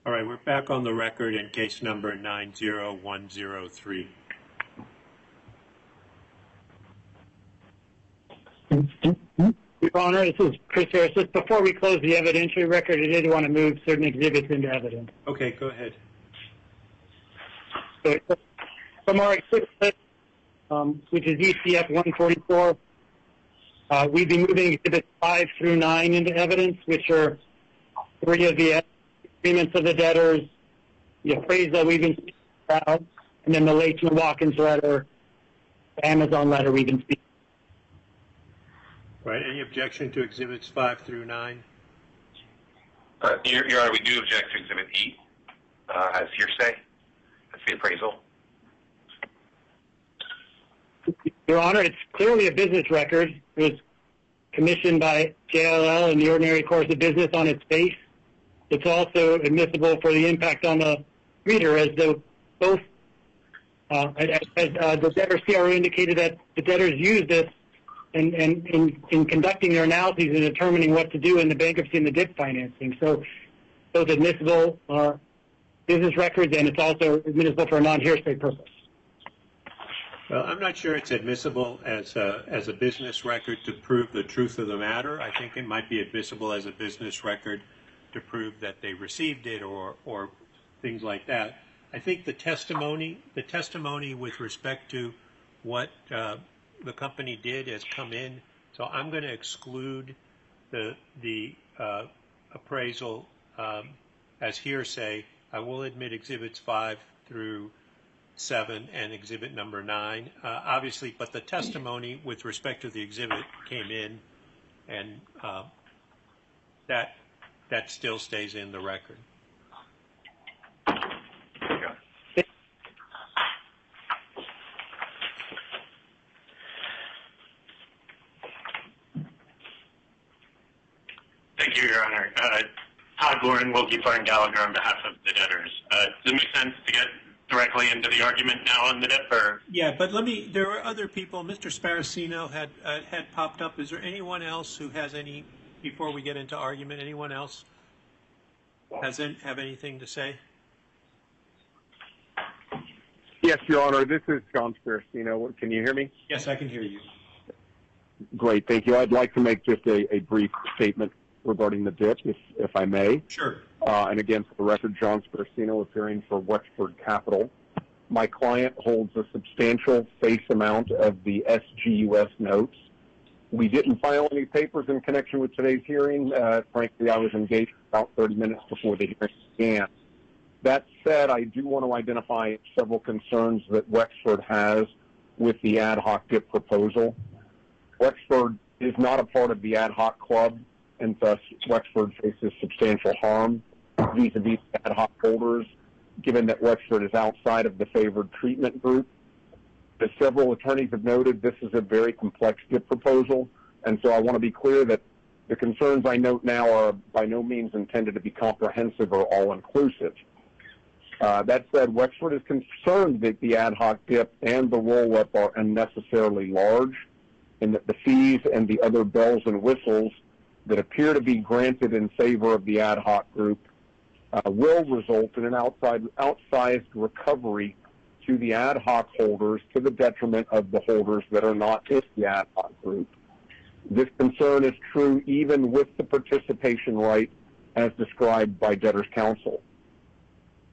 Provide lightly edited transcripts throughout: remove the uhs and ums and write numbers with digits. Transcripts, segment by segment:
All right, we're back on the record in case number 90103. Your Honor, this is Chris Harris. Just before we close the evidentiary record, I did want to move certain exhibits into evidence. Okay, go ahead. So from our exhibit list, which is ECF 144, we'd be moving exhibits 5 through 9 into evidence, which are 3 of the agreements of the debtors, the appraisal we've been speaking about, and then the Latham Watkins letter, the Amazon letter we've been speaking. Right. Any objection to exhibits 5 through 9? Your Honor, we do object to exhibit E as hearsay. That's the appraisal. Your Honor, it's clearly a business record. It was commissioned by JLL in the ordinary course of business on its face. It's also admissible for the impact on the reader, as though both, the debtor CRO indicated that the debtors used this in conducting their analyses and determining what to do in the bankruptcy and the DIP financing. So both admissible business records, and it's also admissible for a non-hearsay purpose. Well, I'm not sure it's admissible as a business record to prove the truth of the matter. I think it might be admissible as a business record to prove that they received it or things like that. I think the testimony with respect to what the company did has come in. So I'm going to exclude the appraisal as hearsay. I will admit exhibits 5 through 7 and exhibit number 9, obviously, but the testimony with respect to the exhibit came in, and that still stays in the record. Thank you, Your Honor. Todd Lauren, Wilkie Farn Gallagher on behalf of the debtors. Does it make sense to get directly into the argument now on the DIP? Or? Yeah, but there are other people. Mr. Sparacino had popped up. Is there anyone else who has any, before we get into argument, anyone else have anything to say? Yes, Your Honor. This is John Sparacino. Can you hear me? Yes, I can hear you. Great, thank you. I'd like to make just a brief statement regarding the DIP, if I may. Sure. And again, for the record, John Sparacino appearing for Wexford Capital. My client holds a substantial face amount of the SGUS notes. We didn't file any papers in connection with today's hearing. Frankly, I was engaged about 30 minutes before the hearing began. That said, I do want to identify several concerns that Wexford has with the ad hoc DIP proposal. Wexford is not a part of the ad hoc club, and thus Wexford faces substantial harm vis-a-vis ad hoc holders, given that Wexford is outside of the favored treatment group. As several attorneys have noted, this is a very complex DIP proposal, and so I want to be clear that the concerns I note now are by no means intended to be comprehensive or all-inclusive. That said, Wexford is concerned that the ad hoc DIP and the roll-up are unnecessarily large, and that the fees and the other bells and whistles that appear to be granted in favor of the ad hoc group will result in an outsized recovery to the ad hoc holders to the detriment of the holders that are not in the ad hoc group. This concern is true even with the participation right as described by debtors' counsel.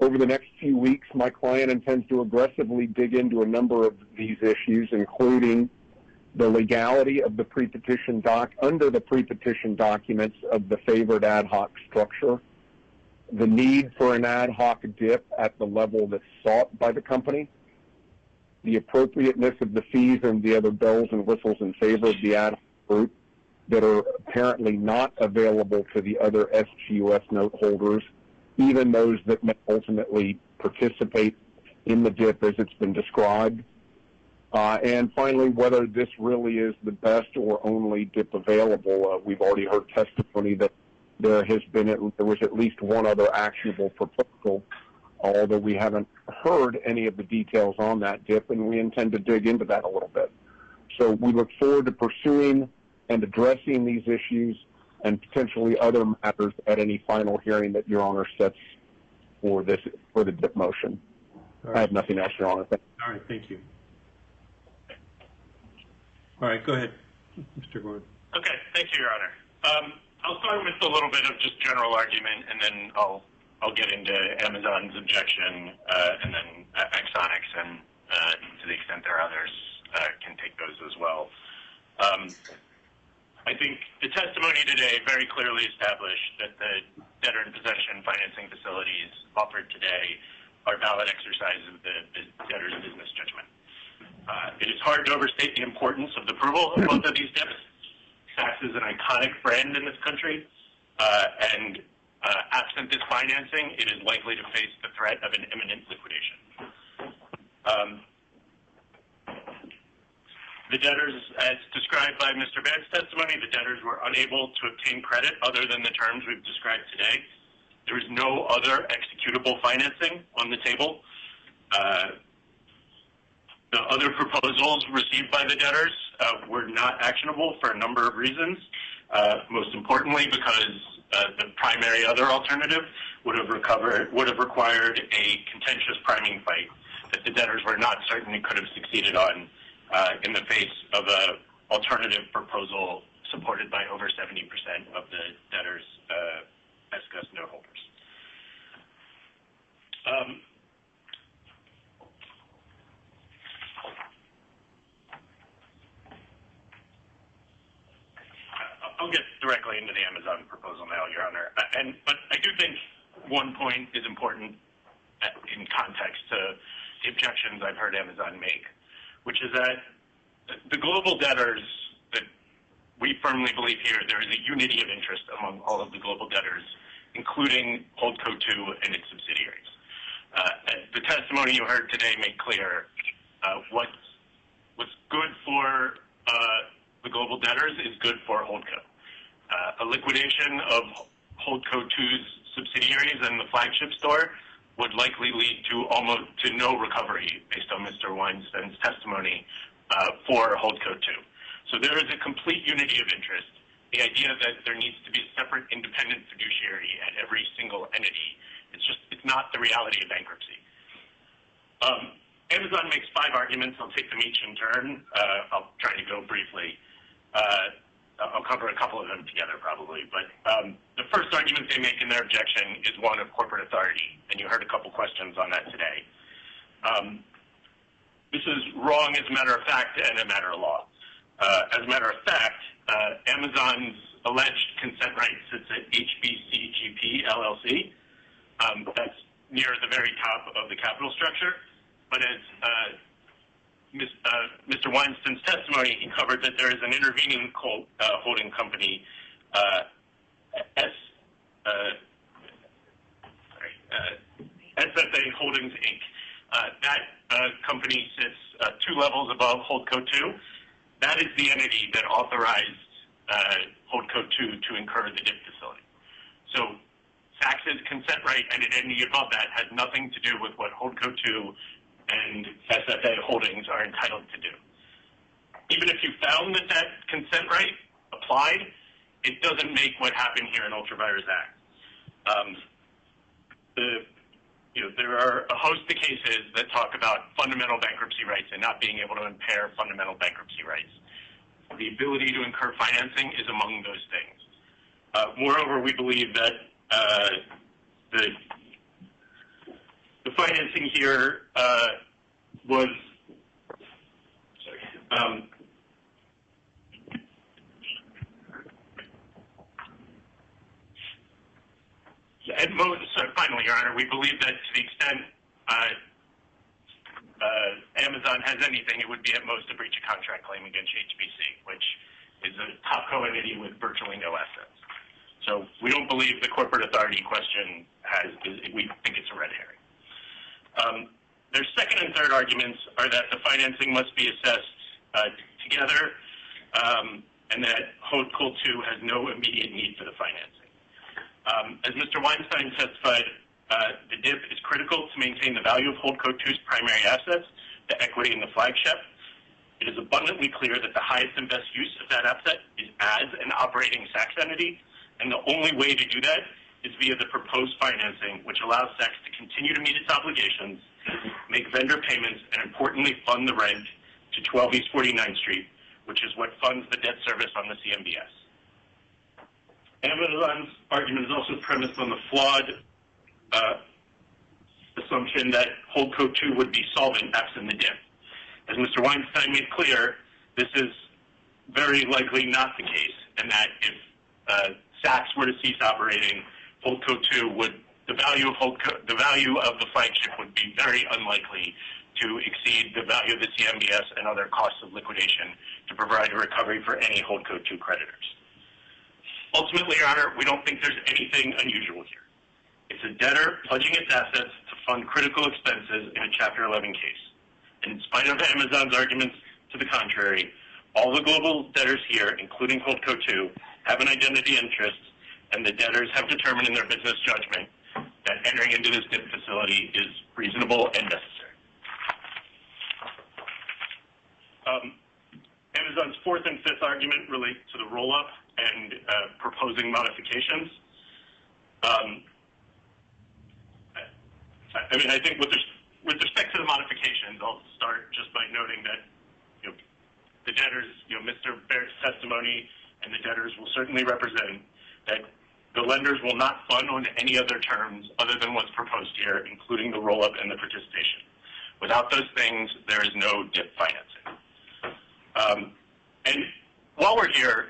Over the next few weeks, my client intends to aggressively dig into a number of these issues, including the legality of the pre-petition under the pre-petition documents of the favored ad hoc structure, the need for an ad hoc DIP at the level that's sought by the company, the appropriateness of the fees and the other bells and whistles in favor of the ad hoc group that are apparently not available to the other SGUS note holders, even those that may ultimately participate in the DIP as it's been described. And finally, whether this really is the best or only DIP available. We've already heard testimony that there was at least one other actionable proposal, although we haven't heard any of the details on that DIP, and we intend to dig into that a little bit. So we look forward to pursuing and addressing these issues and potentially other matters at any final hearing that Your Honor sets for the DIP motion. All right. I have nothing else, Your Honor. All right, thank you. All right, go ahead, Mr. Gordon. Okay, thank you, Your Honor. I'll start with a little bit of just general argument, and then I'll get into Amazon's objection, and then Axonics, and to the extent there are others, can take those as well. I think the testimony today very clearly established that the debtor in possession financing facilities offered today are valid exercises of the debtor's business judgment. It is hard to overstate the importance of the approval of both of these DIPs. Saks is an iconic brand in this country, and absent this financing, it is likely to face the threat of an imminent liquidation. The debtors, as described by Mr. Vance's testimony, the debtors were unable to obtain credit other than the terms we've described today. There is no other executable financing on the table. The other proposals received by the debtors were not actionable for a number of reasons. Most importantly, because the primary other alternative would have required a contentious priming fight that the debtors were not certain it could have succeeded on in the face of an alternative proposal supported by over 70% of the debtors' S-Gus note holders. I'll get directly into the Amazon proposal now, Your Honor. But I do think one point is important in context to the objections I've heard Amazon make, which is that the global debtors, that we firmly believe here, there is a unity of interest among all of the global debtors, including Holdco 2 and its subsidiaries. The testimony you heard today made clear what's good for the global debtors is good for Holdco. A liquidation of Holdco 2's subsidiaries and the flagship store would likely lead to no recovery, based on Mr. Weinstein's testimony, for Holdco 2. So there is a complete unity of interest. The idea that there needs to be a separate independent fiduciary at every single entity, it's not the reality of bankruptcy. Amazon makes 5 arguments. I'll take them each in turn. I'll try to go briefly. I'll cover a couple of them together probably. But the first argument they make in their objection is one of corporate authority, and you heard a couple questions on that today. This is wrong as a matter of fact and a matter of law. As a matter of fact, Amazon's alleged consent right sits at HBCGP LLC. That's near the very top of the capital structure. But as Mr. Weinstein's testimony, he covered that there is an intervening holding company, SFA Holdings, Inc. That company sits 2 levels above Holdco 2. That is the entity that authorized Holdco 2 to incur the DIP facility. So Saks' consent right and an entity above that has nothing to do with what Holdco 2 and SFA Holdings are entitled to do. Even if you found that that consent right applied, it doesn't make what happened here in Ultravirus Act. There are a host of cases that talk about fundamental bankruptcy rights and not being able to impair fundamental bankruptcy rights. The ability to incur financing is among those things. Moreover, we believe that the financing here was at most, finally, Your Honor, we believe that to the extent Amazon has anything, it would be at most a breach of contract claim against HBC, which is a top-co entity with virtually no assets. So we don't believe the corporate authority question we think it's a red herring. Their second and third arguments are that the financing must be assessed together and that Holdco 2 has no immediate need for the financing. As Mr. Weinstein testified, the DIP is critical to maintain the value of Holdco 2's primary assets, the equity in the flagship. It is abundantly clear that the highest and best use of that asset is as an operating Saks entity, and the only way to do that is via the proposed financing, which allows SACS to continue to meet its obligations, make vendor payments, and importantly fund the rent to 12 East 49th Street, which is what funds the debt service on the CMBS. Amazon's argument is also premised on the flawed assumption that Holdco 2 would be solvent absent the DIP. As Mr. Weinstein made clear, this is very likely not the case, and that if SACS were to cease operating, Holdco 2 would, the value of the flagship would be very unlikely to exceed the value of the CMBS and other costs of liquidation to provide a recovery for any Holdco 2 creditors. Ultimately, Your Honor, we don't think there's anything unusual here. It's a debtor pledging its assets to fund critical expenses in a Chapter 11 case. And in spite of Amazon's arguments to the contrary, all the global debtors here, including Holdco 2, have an identity interest, and the debtors have determined in their business judgment that entering into this DIP facility is reasonable and necessary. Amazon's fourth and fifth argument relate to the roll-up and proposing modifications. I think with respect to the modifications, I'll start just by noting that the debtors, Mr. Barrett's testimony and the debtors will certainly represent that the lenders will not fund on any other terms other than what's proposed here, including the roll-up and the participation. Without those things, there is no DIP financing. And while we're here,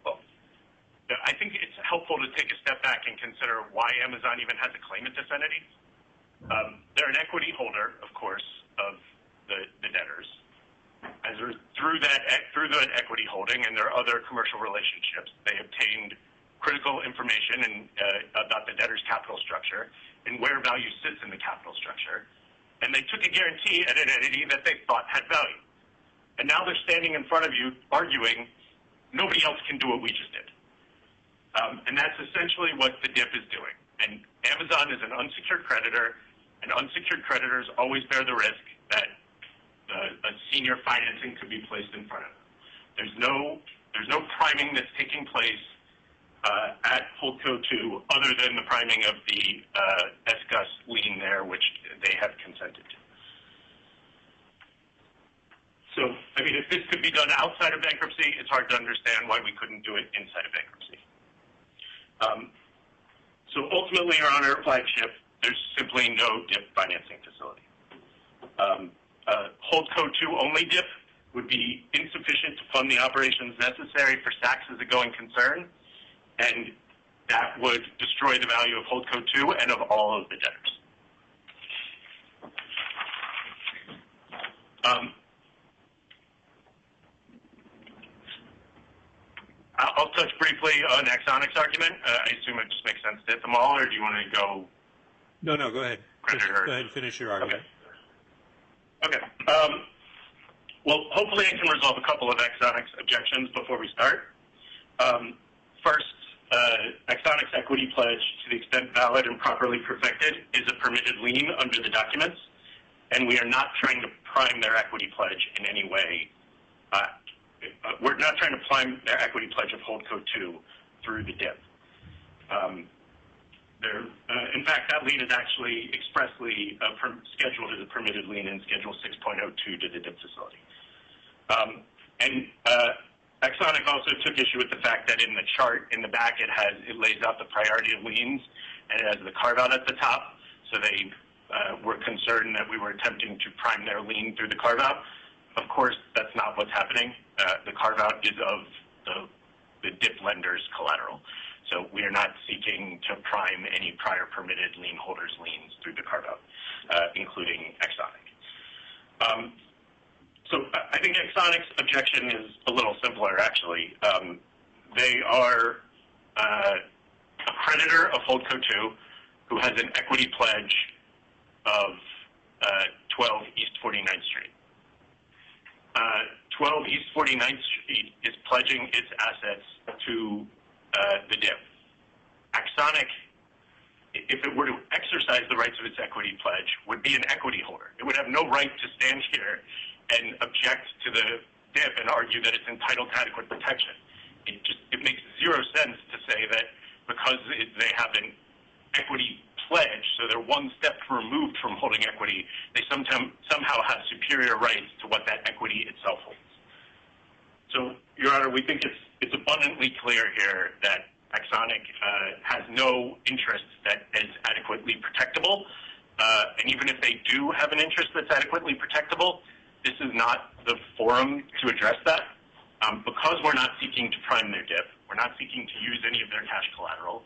I think it's helpful to take a step back and consider why Amazon even has a claim at this entity. They're an equity holder, of course, of the debtors. Through that equity holding and their other commercial relationships, they obtained critical information about the debtor's capital structure and where value sits in the capital structure. And they took a guarantee at an entity that they thought had value. And now they're standing in front of you arguing, nobody else can do what we just did. And that's essentially what the DIP is doing. And Amazon is an unsecured creditor, and unsecured creditors always bear the risk that a senior financing could be placed in front of them. There's no priming that's taking place at Holdco 2 other than the priming of the SGUS lien there, which they have consented to. So, if this could be done outside of bankruptcy, it's hard to understand why we couldn't do it inside of bankruptcy. So ultimately, Your Honor, flagship, there's simply no DIP financing facility. Holdco 2 only DIP would be insufficient to fund the operations necessary for SACS as a going concern, and that would destroy the value of Holdco 2 and of all of the debtors. I'll touch briefly on Axonics' argument. I assume it just makes sense to hit them all, or do you want to go? No, go ahead. Go ahead and finish your argument. Okay. Well, hopefully I can resolve a couple of Axonics' objections before we start. First, Axonics' equity pledge, to the extent valid and properly perfected, is a permitted lien under the documents, and we are not trying to prime their equity pledge in any way. We're not trying to prime their equity pledge of Holdco 2 through the DIP. In fact, that lien is actually expressly scheduled as a permitted lien in Schedule 6.02 to the DIP facility. And Axonic also took issue with the fact that in the chart in the back it lays out the priority of liens, and it has the carve-out at the top. So they were concerned that we were attempting to prime their lien through the carve-out. Of course, that's not what's happening. The carve-out is of the DIP lender's collateral. So we are not seeking to prime any prior permitted lien holders' liens through the carve-out, including Axonic. So I think Axonic's objection is a little simpler, actually. They are a creditor of Holdco 2 who has an equity pledge of 12 East 49th Street. 12 East 49th Street is pledging its assets to the DIP. Axonic, if it were to exercise the rights of its equity pledge, would be an equity holder. It would have no right to stand here and object to the DIP and argue that it's entitled to adequate protection. It makes zero sense to say that because they have an equity pledge, so they're one step removed from holding equity, they somehow have superior rights to what that equity itself holds. So, Your Honor, we think it's abundantly clear here that Axonic has no interest that is adequately protectable, and even if they do have an interest that's adequately protectable, this is not the forum to address that. Because we're not seeking to prime their dip, we're not seeking to use any of their cash collateral,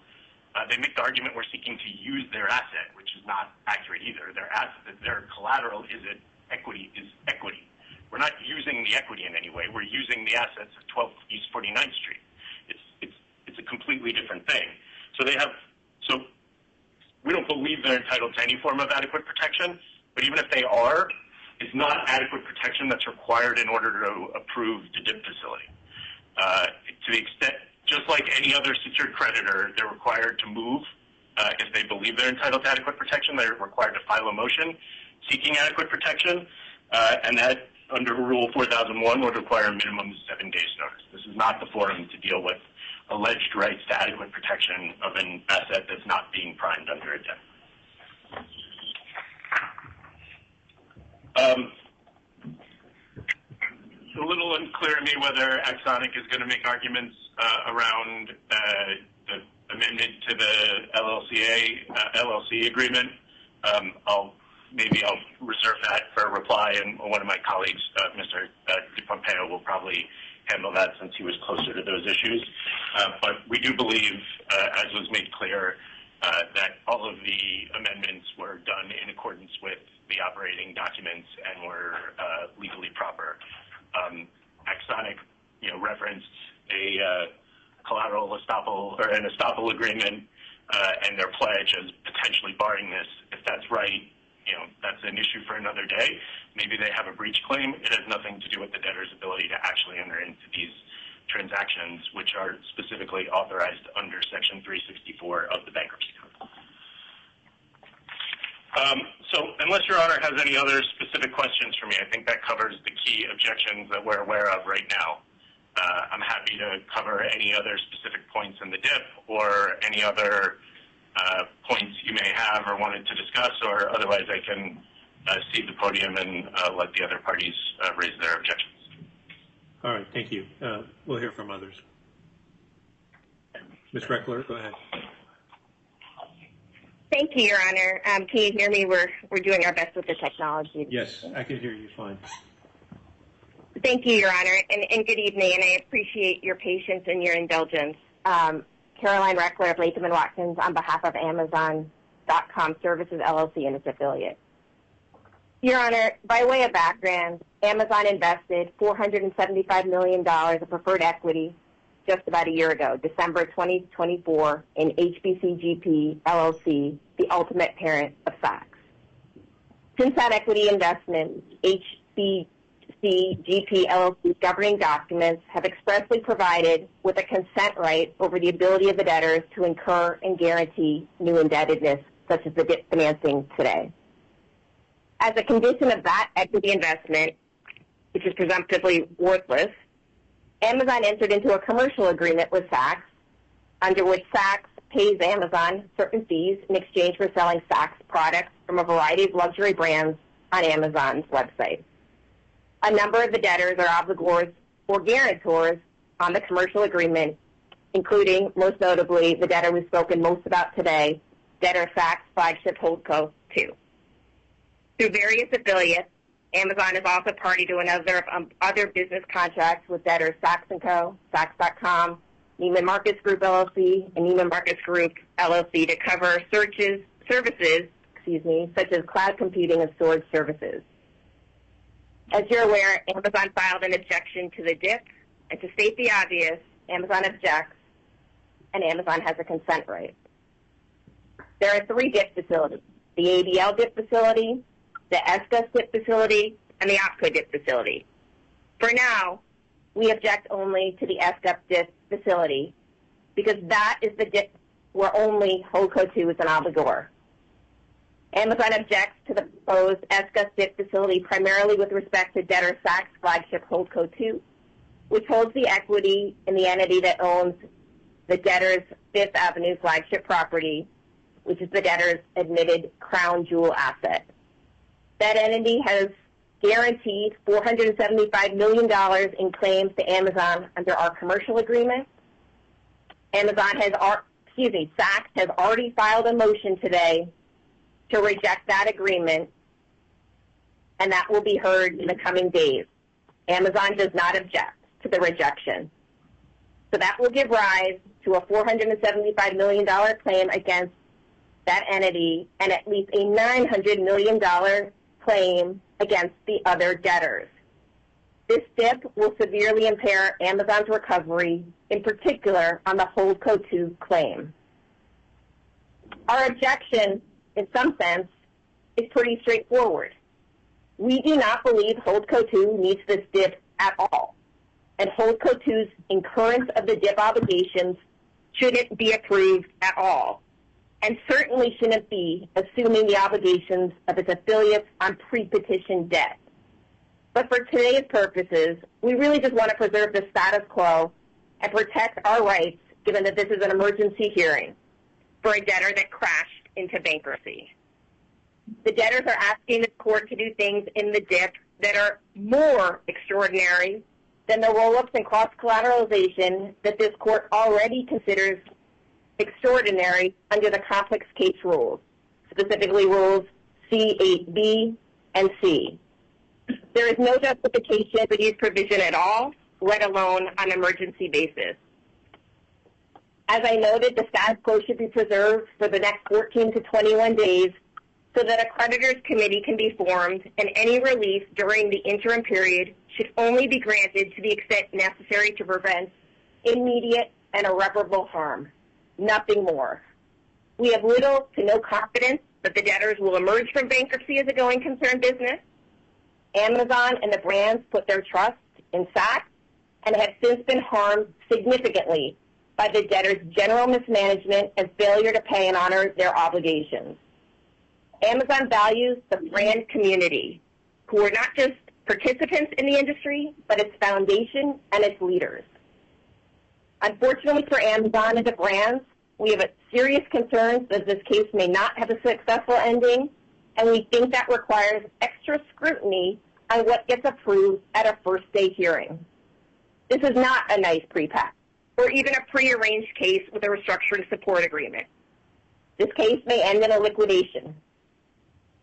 they make the argument we're seeking to use their asset, which is not accurate either. Their collateral is equity. We're not using the equity in any way. We're using the assets of 12 East 49th Street. It's a completely different thing. So we don't believe they're entitled to any form of adequate protection, but even if they are, it's not adequate protection that's required in order to approve the DIP facility. To the extent, just like any other secured creditor, they're required to move if they believe they're entitled to adequate protection. They're required to file a motion seeking adequate protection, and that under Rule 4001 would require a minimum of 7 days notice. This is not the forum to deal with alleged rights to adequate protection of an asset that's not being primed under a DIP. It's a little unclear to me whether Axonic is going to make arguments around the amendment to the LLC agreement. Maybe I'll reserve that for a reply, and one of my colleagues, Mr. DePompeo, will probably handle that since he was closer to those issues. But we do believe, as was made clear, that all of the amendments were done in accordance with the operating documents and were legally proper. Axonic, referenced a collateral estoppel or an estoppel agreement and their pledge as potentially barring this. If that's right, that's an issue for another day. Maybe they have a breach claim. It has nothing to do with the debtor's ability to actually enter into these transactions, which are specifically authorized under Section 364 of the Bankruptcy Code. So unless Your Honor has any other specific questions for me, I think that covers the key objections that we're aware of right now. I'm happy to cover any other specific points in the DIP or any other points you may have or wanted to discuss, or otherwise I can cede the podium and let the other parties raise their objections. All right, thank you. We'll hear from others. Ms. Reckler, go ahead. Thank you, Your Honor. Can you hear me? We're doing our best with the technology. Yes, I can hear you fine. Thank you, Your Honor, and good evening, and I appreciate your patience and your indulgence. Caroline Reckler of Latham & Watkins on behalf of Amazon.com Services LLC and its affiliate. Your Honor, by way of background, Amazon invested $475 million of preferred equity just about a year ago, December 2024, in HBCGP LLC, the ultimate parent of Saks. Since that equity investment, HBCGP LLC's governing documents have expressly provided with a consent right over the ability of the debtors to incur and guarantee new indebtedness, such as the DIP financing today. As a condition of that equity investment, which is presumptively worthless, Amazon entered into a commercial agreement with Saks, under which Saks pays Amazon certain fees in exchange for selling Saks products from a variety of luxury brands on Amazon's website. A number of the debtors are obligors or guarantors on the commercial agreement, including, most notably, the debtor we've spoken most about today, debtor Saks Flagship Holdco 2. Through various affiliates, Amazon is also party to another of other business contracts with debtors Saks & Co., Saks.com, Neiman Marcus Group LLC, and Neiman Marcus Group LLC to cover services, such as cloud computing and storage services. As you're aware, Amazon filed an objection to the DIP, and to state the obvious, Amazon objects, and Amazon has a consent right. There are 3 DIP facilities: the ADL DIP facility, the ESCA DIP facility, and the OPCO DIP facility. For now, we object only to the ESCA DIP facility because that is the DIP where only Holdco 2 is an obligor. Amazon objects to the proposed ESCA DIP facility primarily with respect to debtor Saks Flagship Holdco 2, which holds the equity in the entity that owns the debtor's Fifth Avenue flagship property, which is the debtor's admitted crown jewel asset. That entity has guaranteed $475 million in claims to Amazon under our commercial agreement. Saks has already filed a motion today to reject that agreement, and that will be heard in the coming days. Amazon does not object to the rejection. So that will give rise to a $475 million claim against that entity and at least a $900 million claim against the other debtors. This dip will severely impair Amazon's recovery, in particular on the Holdco 2 claim. Our objection, in some sense, is pretty straightforward. We do not believe Holdco 2 needs this dip at all, and Holdco 2's incurrence of the dip obligations shouldn't be approved at all, and certainly shouldn't be assuming the obligations of its affiliates on pre-petition debt. But for today's purposes, we really just want to preserve the status quo and protect our rights, given that this is an emergency hearing for a debtor that crashed into bankruptcy. The debtors are asking the court to do things in the dip that are more extraordinary than the roll-ups and cross-collateralization that this court already considers extraordinary under the complex case rules, specifically rules C8B and C. There is no justification for these provisions at all, let alone on an emergency basis. As I noted, the status quo should be preserved for the next 14 to 21 days so that a creditors committee can be formed, and any relief during the interim period should only be granted to the extent necessary to prevent immediate and irreparable harm, nothing more. We have little to no confidence that the debtors will emerge from bankruptcy as a going concern business. Amazon and the brands put their trust in Saks and have since been harmed significantly by the debtors' general mismanagement and failure to pay and honor their obligations. Amazon values the brand community, who are not just participants in the industry, but its foundation and its leaders. Unfortunately for Amazon and the brands, we have serious concerns that this case may not have a successful ending, and we think that requires extra scrutiny on what gets approved at a first-day hearing. This is not a nice pre-pack, or even a prearranged case with a restructuring support agreement. This case may end in a liquidation.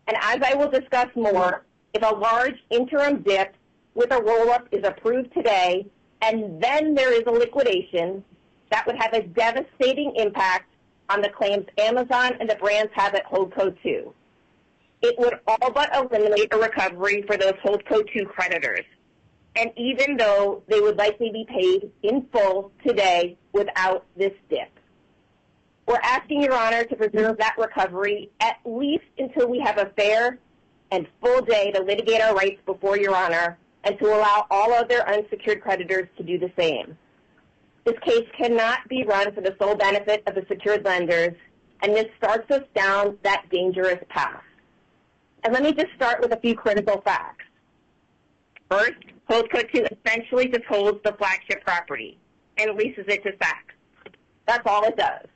And as I will discuss more, if a large interim dip with a roll-up is approved today, and then there is a liquidation, that would have a devastating impact on the claims Amazon and the brands have at Holdco 2. It would all but eliminate a recovery for those Holdco 2 creditors, and even though they would likely be paid in full today without this dip. We're asking Your Honor to preserve that recovery at least until we have a fair and full day to litigate our rights before Your Honor, and to allow all other unsecured creditors to do the same. This case cannot be run for the sole benefit of the secured lenders, and this starts us down that dangerous path. And let me just start with a few critical facts. First, Holdco 2 essentially just holds the flagship property and leases it to Saks. That's all it does.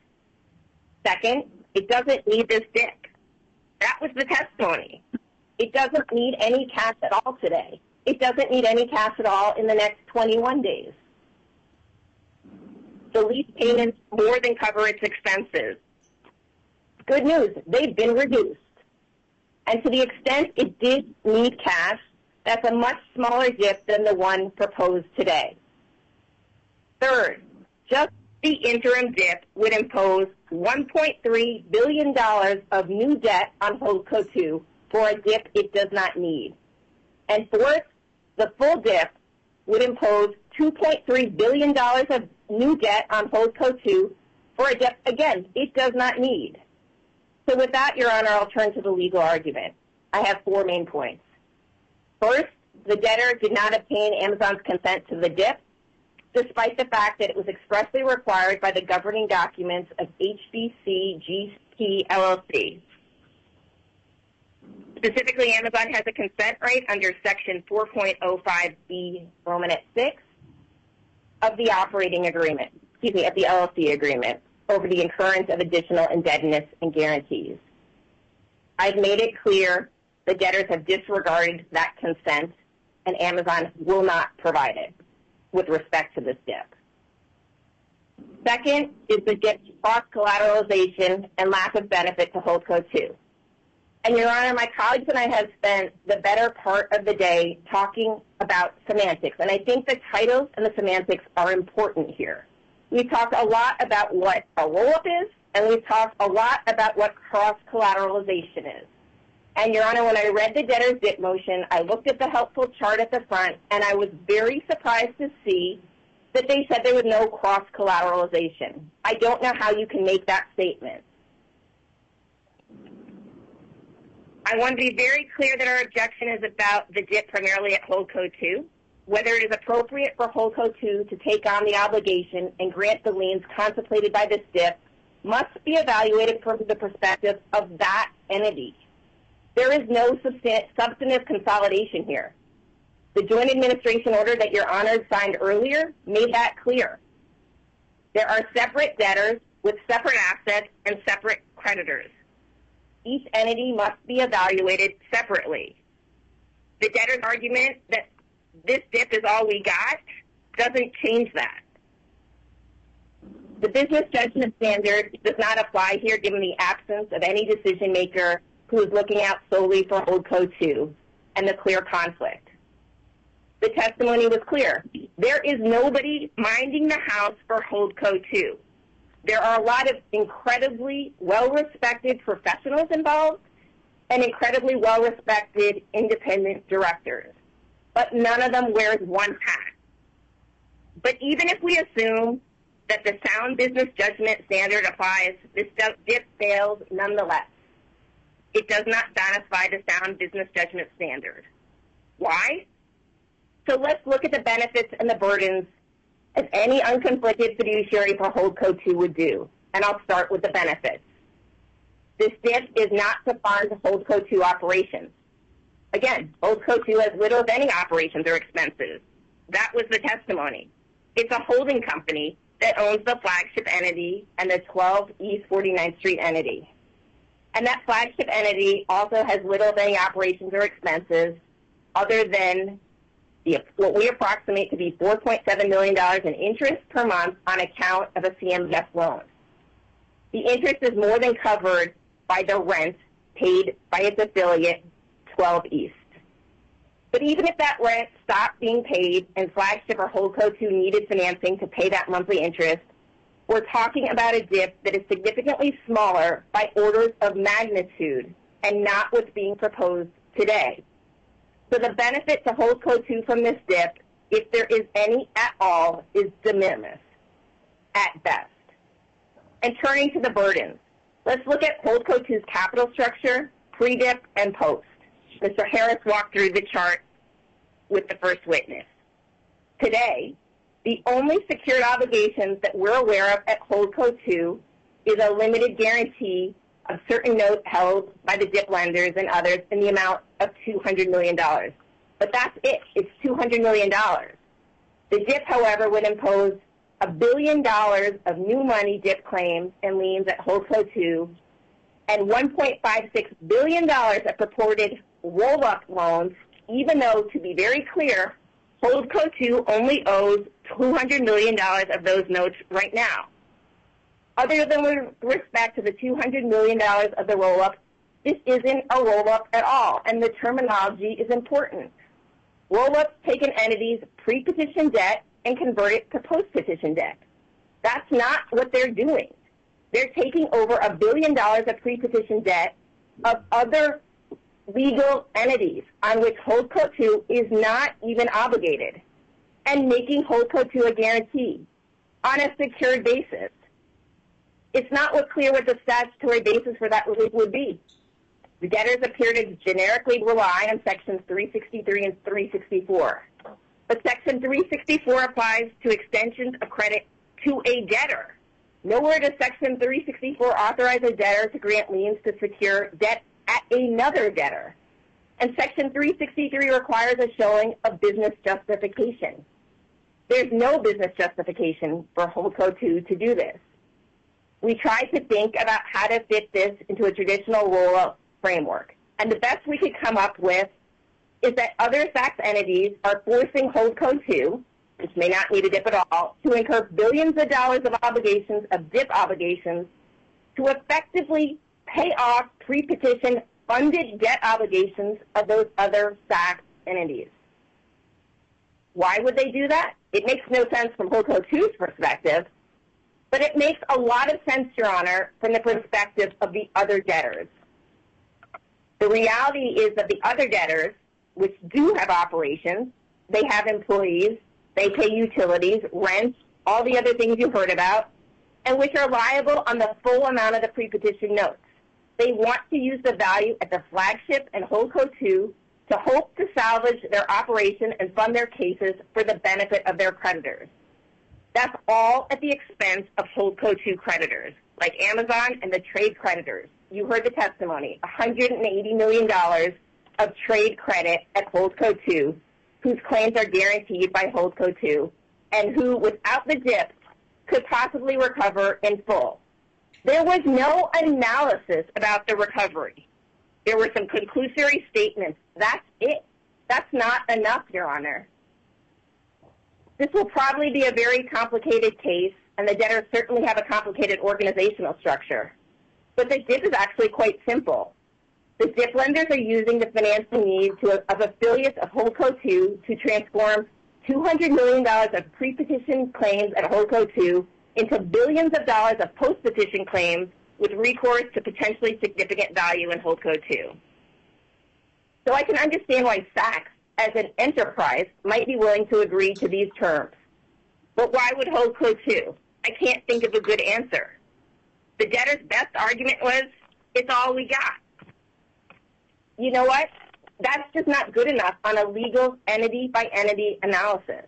Second, it doesn't need this DIC. That was the testimony. It doesn't need any cash at all today. It doesn't need any cash at all in the next 21 days. The lease payments more than cover its expenses. Good news, they've been reduced. And to the extent it did need cash, that's a much smaller dip than the one proposed today. Third, just the interim dip would impose $1.3 billion of new debt on Holdco 2 for a dip it does not need. And fourth, the full dip would impose $2.3 billion of new debt on Holdco 2 for a dip, again, it does not need. So with that, Your Honor, I'll turn to the legal argument. I have 4 main points. First, the debtor did not obtain Amazon's consent to the dip, despite the fact that it was expressly required by the governing documents of HBC GP LLC. Specifically, Amazon has a consent right under Section 4.05B Romanet 6 of the operating agreement, of the LLC agreement. over the incurrence of additional indebtedness and guarantees. I've made it clear the debtors have disregarded that consent, and Amazon will not provide it with respect to this DIP. Second is the DIP's cross-collateralization and lack of benefit to Holdco 2. And, Your Honor, my colleagues and I have spent the better part of the day talking about semantics, and I think the titles and the semantics are important here. We've talked a lot about what a roll-up is, and we've talked a lot about what cross-collateralization is. And, Your Honor, when I read the debtor's DIP motion, I looked at the helpful chart at the front, and I was very surprised to see that they said there was no cross-collateralization. I don't know how you can make that statement. I want to be very clear that our objection is about the DIP primarily at Holdco 2, whether it is appropriate for Holdco 2 to take on the obligation and grant the liens contemplated by this DIP must be evaluated from the perspective of that entity. There is no substantive consolidation here. The joint administration order that Your Honor signed earlier made that clear. There are separate debtors with separate assets and separate creditors. Each entity must be evaluated separately. The debtor's argument that this DIP is all we got doesn't change that. The business judgment standard does not apply here given the absence of any decision maker who is looking out solely for Holdco 2 and the clear conflict. The testimony was clear. There is nobody minding the house for Holdco 2. There are a lot of incredibly well-respected professionals involved and incredibly well-respected independent directors, but none of them wears one hat. But even if we assume that the sound business judgment standard applies, this DIP fails nonetheless. It does not satisfy the sound business judgment standard. Why? So let's look at the benefits and the burdens as any unconflicted fiduciary for Holdco 2 would do, and I'll start with the benefits. This DIP is not to fund Holdco 2 operations. Again, Holdco 2 has little if any operations or expenses. That was the testimony. It's a holding company that owns the flagship entity and the 12 East 49th Street entity. And that flagship entity also has little if any operations or expenses other than what we approximate to be $4.7 million in interest per month on account of a CMBS loan. The interest is more than covered by the rent paid by its affiliate, 12 East. But even if that rent stopped being paid and Flagship or Holdco 2 needed financing to pay that monthly interest, we're talking about a DIP that is significantly smaller by orders of magnitude and not what's being proposed today. So the benefit to Holdco 2 from this DIP, if there is any at all, is de minimis at best. And turning to the burdens, let's look at Holdco 2's capital structure, pre-DIP and post. Mr. Harris walked through the chart with the first witness. Today, the only secured obligations that we're aware of at Holdco 2 is a limited guarantee of certain notes held by the DIP lenders and others in the amount of $200 million. But that's it. It's $200 million. The DIP, however, would impose $1 billion of new money DIP claims and liens at Holdco 2 and $1.56 billion of purported roll-up loans, even though, to be very clear, Holdco 2 only owes $200 million of those notes right now. Other than with respect to the $200 million of the roll-up, this isn't a roll-up at all, and the terminology is important. Roll-ups take an entity's pre-petition debt and convert it to post-petition debt. That's not what they're doing. They're taking over $1 billion of pre-petition debt of other legal entities on which Holdco 2 is not even obligated and making Holdco 2 a guarantee on a secured basis. It's not clear what the statutory basis for that relief would be. The debtors appear to generically rely on Sections 363 and 364. But Section 364 applies to extensions of credit to a debtor. Nowhere does Section 364 authorize a debtor to grant liens to secure debt at another debtor. And Section 363 requires a showing of business justification. There's no business justification for Holdco 2 to do this. we tried to think about how to fit this into a traditional roll-up framework. And the best we could come up with is that other SACS entities are forcing Holdco 2, which may not need a DIP at all, to incur billions of dollars of obligations, of DIP obligations, to effectively pay off pre-petition funded debt obligations of those other SACS entities. Why would they do that? It makes no sense from Holdco 2's perspective, but it makes a lot of sense, Your Honor, from the perspective of the other debtors. The reality is that the other debtors, which do have operations, they have employees, they pay utilities, rent, all the other things you heard about, and which are liable on the full amount of the pre-petition notes. They want to use the value at the flagship and Holdco 2 to hope to salvage their operation and fund their cases for the benefit of their creditors. That's all at the expense of Holdco 2 creditors, like Amazon and the trade creditors. You heard the testimony, $180 million of trade credit at Holdco 2, whose claims are guaranteed by Holdco 2, and who, without the DIP, could possibly recover in full. There was no analysis about the recovery. There were some conclusory statements. That's it. That's not enough, Your Honor. This will probably be a very complicated case, and the debtors certainly have a complicated organizational structure. But the DIP is actually quite simple. The DIP lenders are using the financing needs of affiliates of Holdco 2 to transform $200 million of pre-petition claims at Holdco 2 into billions of dollars of post-petition claims with recourse to potentially significant value in Holdco 2. So I can understand why SACS, as an enterprise, might be willing to agree to these terms. But why would Holdco 2? I can't think of a good answer. The debtor's best argument was, it's all we got. You know what? That's just not good enough on a legal entity-by-entity analysis.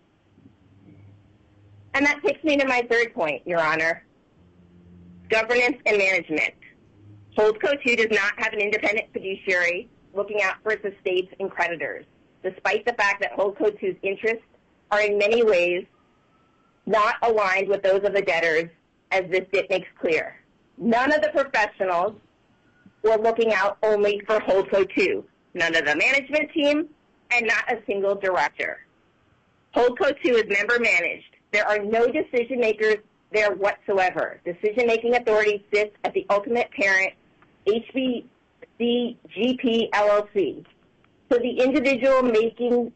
And that takes me to my third point, Your Honor. Governance and management. Holdco 2 does not have an independent fiduciary looking out for its estates and creditors, despite the fact that Holdco 2's interests are in many ways not aligned with those of the debtors, as this DIP makes clear. None of the professionals were looking out only for Holdco 2. None of the management team, and not a single director. Holdco 2 is member managed. There are no decision makers there whatsoever. Decision-making authority sits at the ultimate parent, HBC GP LLC. So the individuals making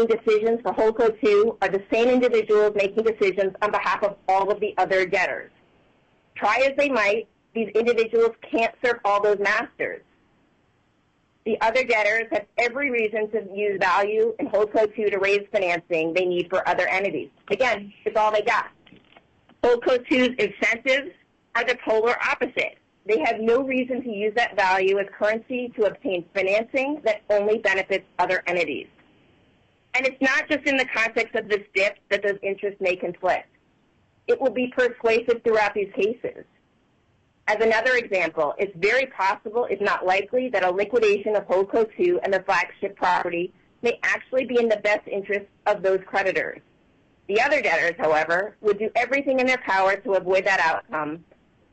decisions for Holdco 2 are the same individuals making decisions on behalf of all of the other debtors. Try as they might, these individuals can't serve all those masters. The other debtors have every reason to use value in Holdco 2 to raise financing they need for other entities. Again, it's all they got. Holdco 2's incentives are the polar opposite. They have no reason to use that value as currency to obtain financing that only benefits other entities. And it's not just in the context of this DIP that those interests may conflict. It will be persuasive throughout these cases. As another example, it's very possible, if not likely, that a liquidation of Holdco 2 and the flagship property may actually be in the best interest of those creditors. The other debtors, however, would do everything in their power to avoid that outcome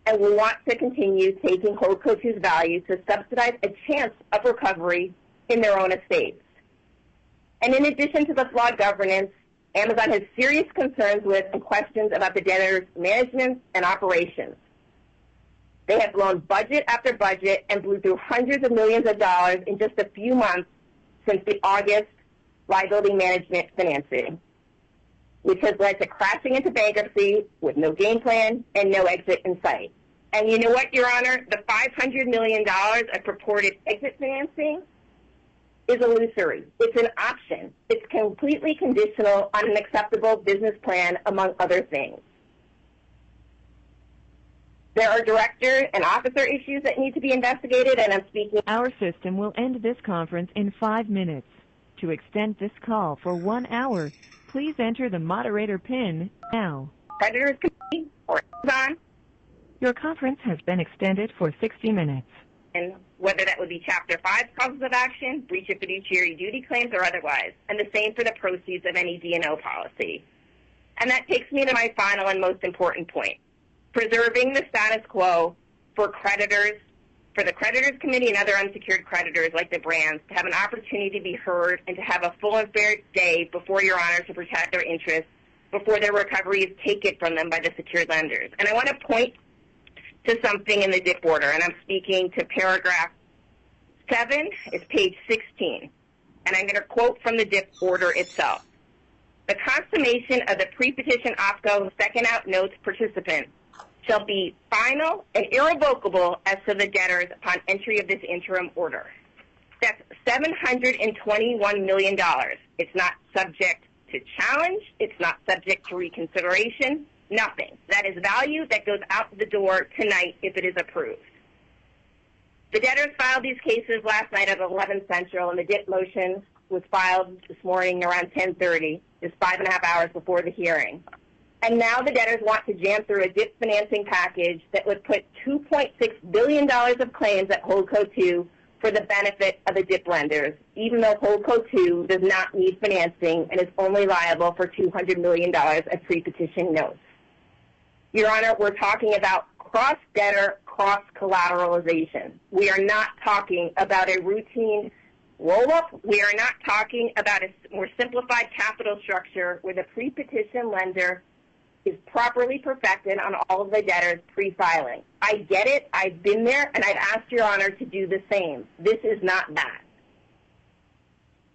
and will want to continue taking Holdco 2's value to subsidize a chance of recovery in their own estates. And in addition to the flawed governance, Amazon has serious concerns with and questions about the debtors' management and operations. They have blown budget after budget and blew through hundreds of millions of dollars in just a few months since the August liability management financing, which has led to crashing into bankruptcy with no game plan and no exit in sight. And you know what, Your Honor? The $500 million of purported exit financing is illusory. It's an option. It's completely conditional on an acceptable business plan, among other things. There are director and officer issues that need to be investigated, and I'm speaking. Our system will end this conference in 5 minutes. To extend this call for 1 hour, please enter the moderator PIN now. Creditors Committee or Amazon. Your conference has been extended for 60 minutes. And whether that would be Chapter 5 causes of action, breach of fiduciary duty claims, or otherwise. And the same for the proceeds of any D&O policy. And that takes me to my final and most important point. preserving the status quo for creditors, for the creditors committee and other unsecured creditors like the brands to have an opportunity to be heard and to have a full and fair day before Your Honor to protect their interests before their recovery is taken from them by the secured lenders. And I want to point to something in the DIP order, and I'm speaking to paragraph 7, it's page 16, and I'm going to quote from the DIP order itself. The consummation of the pre-petition OPCO second out notes participant shall be final and irrevocable as to the debtors upon entry of this interim order. That's $721 million. It's not subject to challenge. It's not subject to reconsideration. Nothing. That is value that goes out the door tonight if it is approved. The debtors filed these cases last night at 11 Central, and the DIP motion was filed this morning around 10:30, just 5.5 hours before the hearing. And now the debtors want to jam through a DIP financing package that would put $2.6 billion of claims at Holdco 2 for the benefit of the DIP lenders, even though Holdco 2 does not need financing and is only liable for $200 million of pre-petition notes. Your Honor, we're talking about cross-debtor, cross-collateralization. We are not talking about a routine roll-up. We are not talking about a more simplified capital structure where the pre-petition lender is properly perfected on all of the debtors pre-filing. I get it. I've been there, and I've asked Your Honor to do the same. This is not that.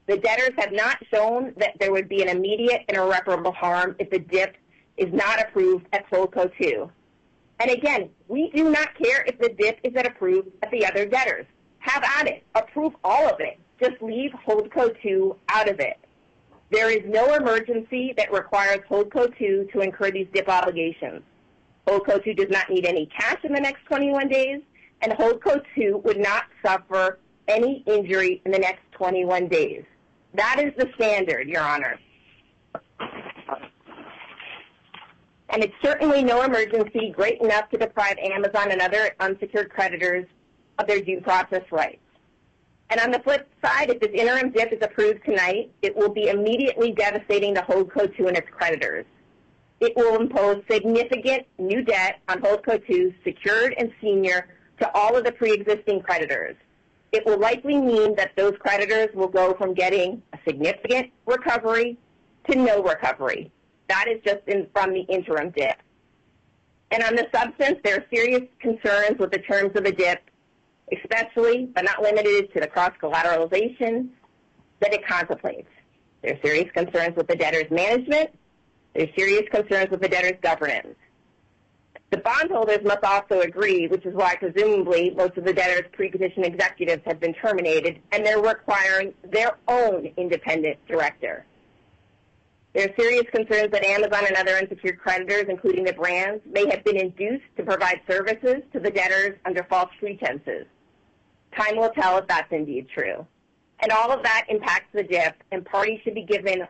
The debtors have not shown that there would be an immediate and irreparable harm if the DIP is not approved at Holdco 2. And again, we do not care if the DIP is approved at the other debtors. Have at it. Approve all of it. Just leave Holdco 2 out of it. There is no emergency that requires Holdco 2 to incur these DIP obligations. Holdco 2 does not need any cash in the next 21 days, and Holdco 2 would not suffer any injury in the next 21 days. That is the standard, Your Honor. And it's certainly no emergency great enough to deprive Amazon and other unsecured creditors of their due process rights. And on the flip side, if this interim DIP is approved tonight, it will be immediately devastating to Holdco 2 and its creditors. It will impose significant new debt on Holdco 2, secured and senior, to all of the pre-existing creditors. It will likely mean that those creditors will go from getting a significant recovery to no recovery. That is just from the interim DIP. And on the substance, there are serious concerns with the terms of the DIP, especially, but not limited to, the cross-collateralization that it contemplates. There are serious concerns with the debtor's management. There are serious concerns with the debtor's governance. The bondholders must also agree, which is why presumably most of the debtor's pre-petition executives have been terminated, and they're requiring their own independent director. There are serious concerns that Amazon and other unsecured creditors, including the brands, may have been induced to provide services to the debtors under false pretenses. Time will tell if that's indeed true. And all of that impacts the DIP, and parties should be given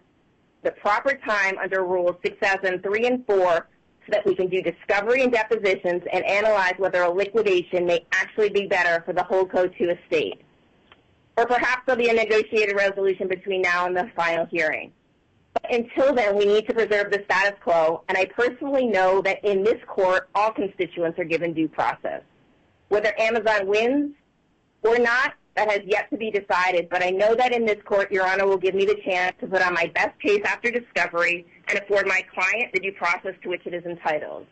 the proper time under Rules 6003 and 4 so that we can do discovery and depositions and analyze whether a liquidation may actually be better for the Holdco 2 estate. Or perhaps there'll be a negotiated resolution between now and the final hearing. But until then, we need to preserve the status quo, and I personally know that in this court, all constituents are given due process. Whether Amazon wins or not, that has yet to be decided, but I know that in this court, Your Honor will give me the chance to put on my best case after discovery and afford my client the due process to which it is entitled.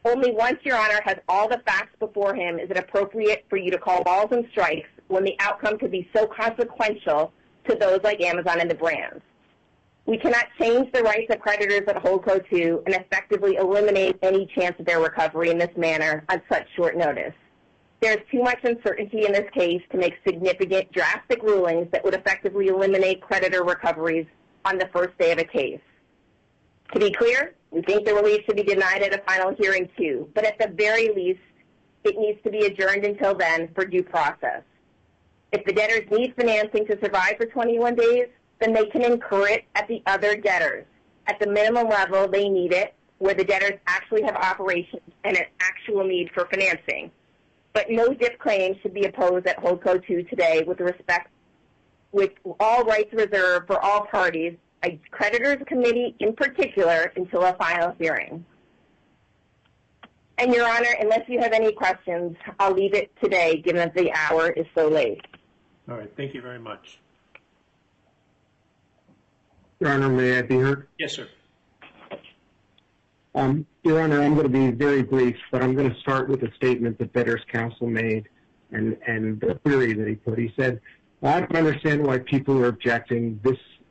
Only once Your Honor has all the facts before him is it appropriate for you to call balls and strikes when the outcome could be so consequential to those like Amazon and the brands. We cannot change the rights of creditors at Holdco 2 and effectively eliminate any chance of their recovery in this manner on such short notice. There's too much uncertainty in this case to make significant, drastic rulings that would effectively eliminate creditor recoveries on the first day of a case. To be clear, we think the relief should be denied at a final hearing too, but at the very least, it needs to be adjourned until then for due process. If the debtors need financing to survive for 21 days, then they can incur it at the other debtors. At the minimum level, they need it, where the debtors actually have operations and an actual need for financing. But no DIP claims should be opposed at Holdco 2 today with all rights reserved for all parties, a creditors committee in particular, until a final hearing. And, Your Honor, unless you have any questions, I'll leave it today, given that the hour is so late. All right. Thank you very much. Your Honor, may I be heard? Yes, sir. Your Honor, I'm going to be very brief, but I'm going to start with a statement that debtors counsel made and the query that he put. He said, well, I don't understand why people are objecting.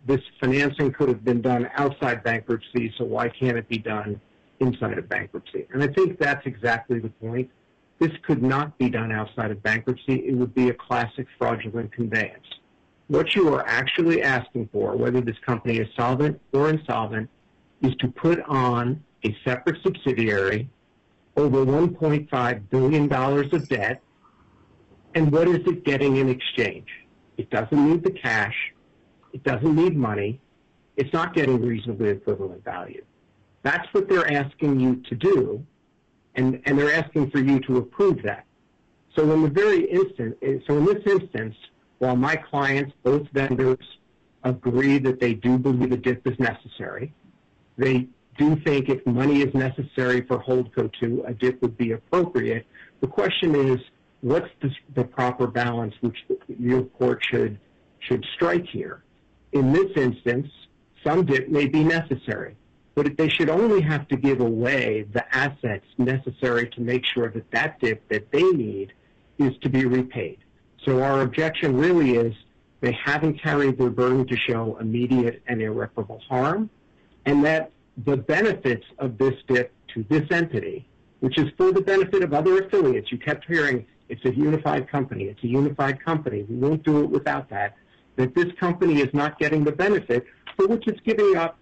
This financing could have been done outside bankruptcy, so why can't it be done inside of bankruptcy? And I think that's exactly the point. This could not be done outside of bankruptcy. It would be a classic fraudulent conveyance. What you are actually asking for, whether this company is solvent or insolvent, is to put on a separate subsidiary over $1.5 billion of debt. And what is it getting in exchange? It doesn't need the cash. It doesn't need money. It's not getting reasonably equivalent value. That's what they're asking you to do, and they're asking for you to approve that. So in this instance, while my clients, both vendors, agree that they do believe a DIP is necessary, they do think if money is necessary for Holdco 2, a DIP would be appropriate. The question is, what's the proper balance which your court should strike here? In this instance, some DIP may be necessary, but they should only have to give away the assets necessary to make sure that that DIP that they need is to be repaid. So our objection really is they haven't carried their burden to show immediate and irreparable harm, and that the benefits of this DIP to this entity, which is for the benefit of other affiliates, you kept hearing it's a unified company, it's a unified company, we won't do it without that this company is not getting the benefit for which it's giving up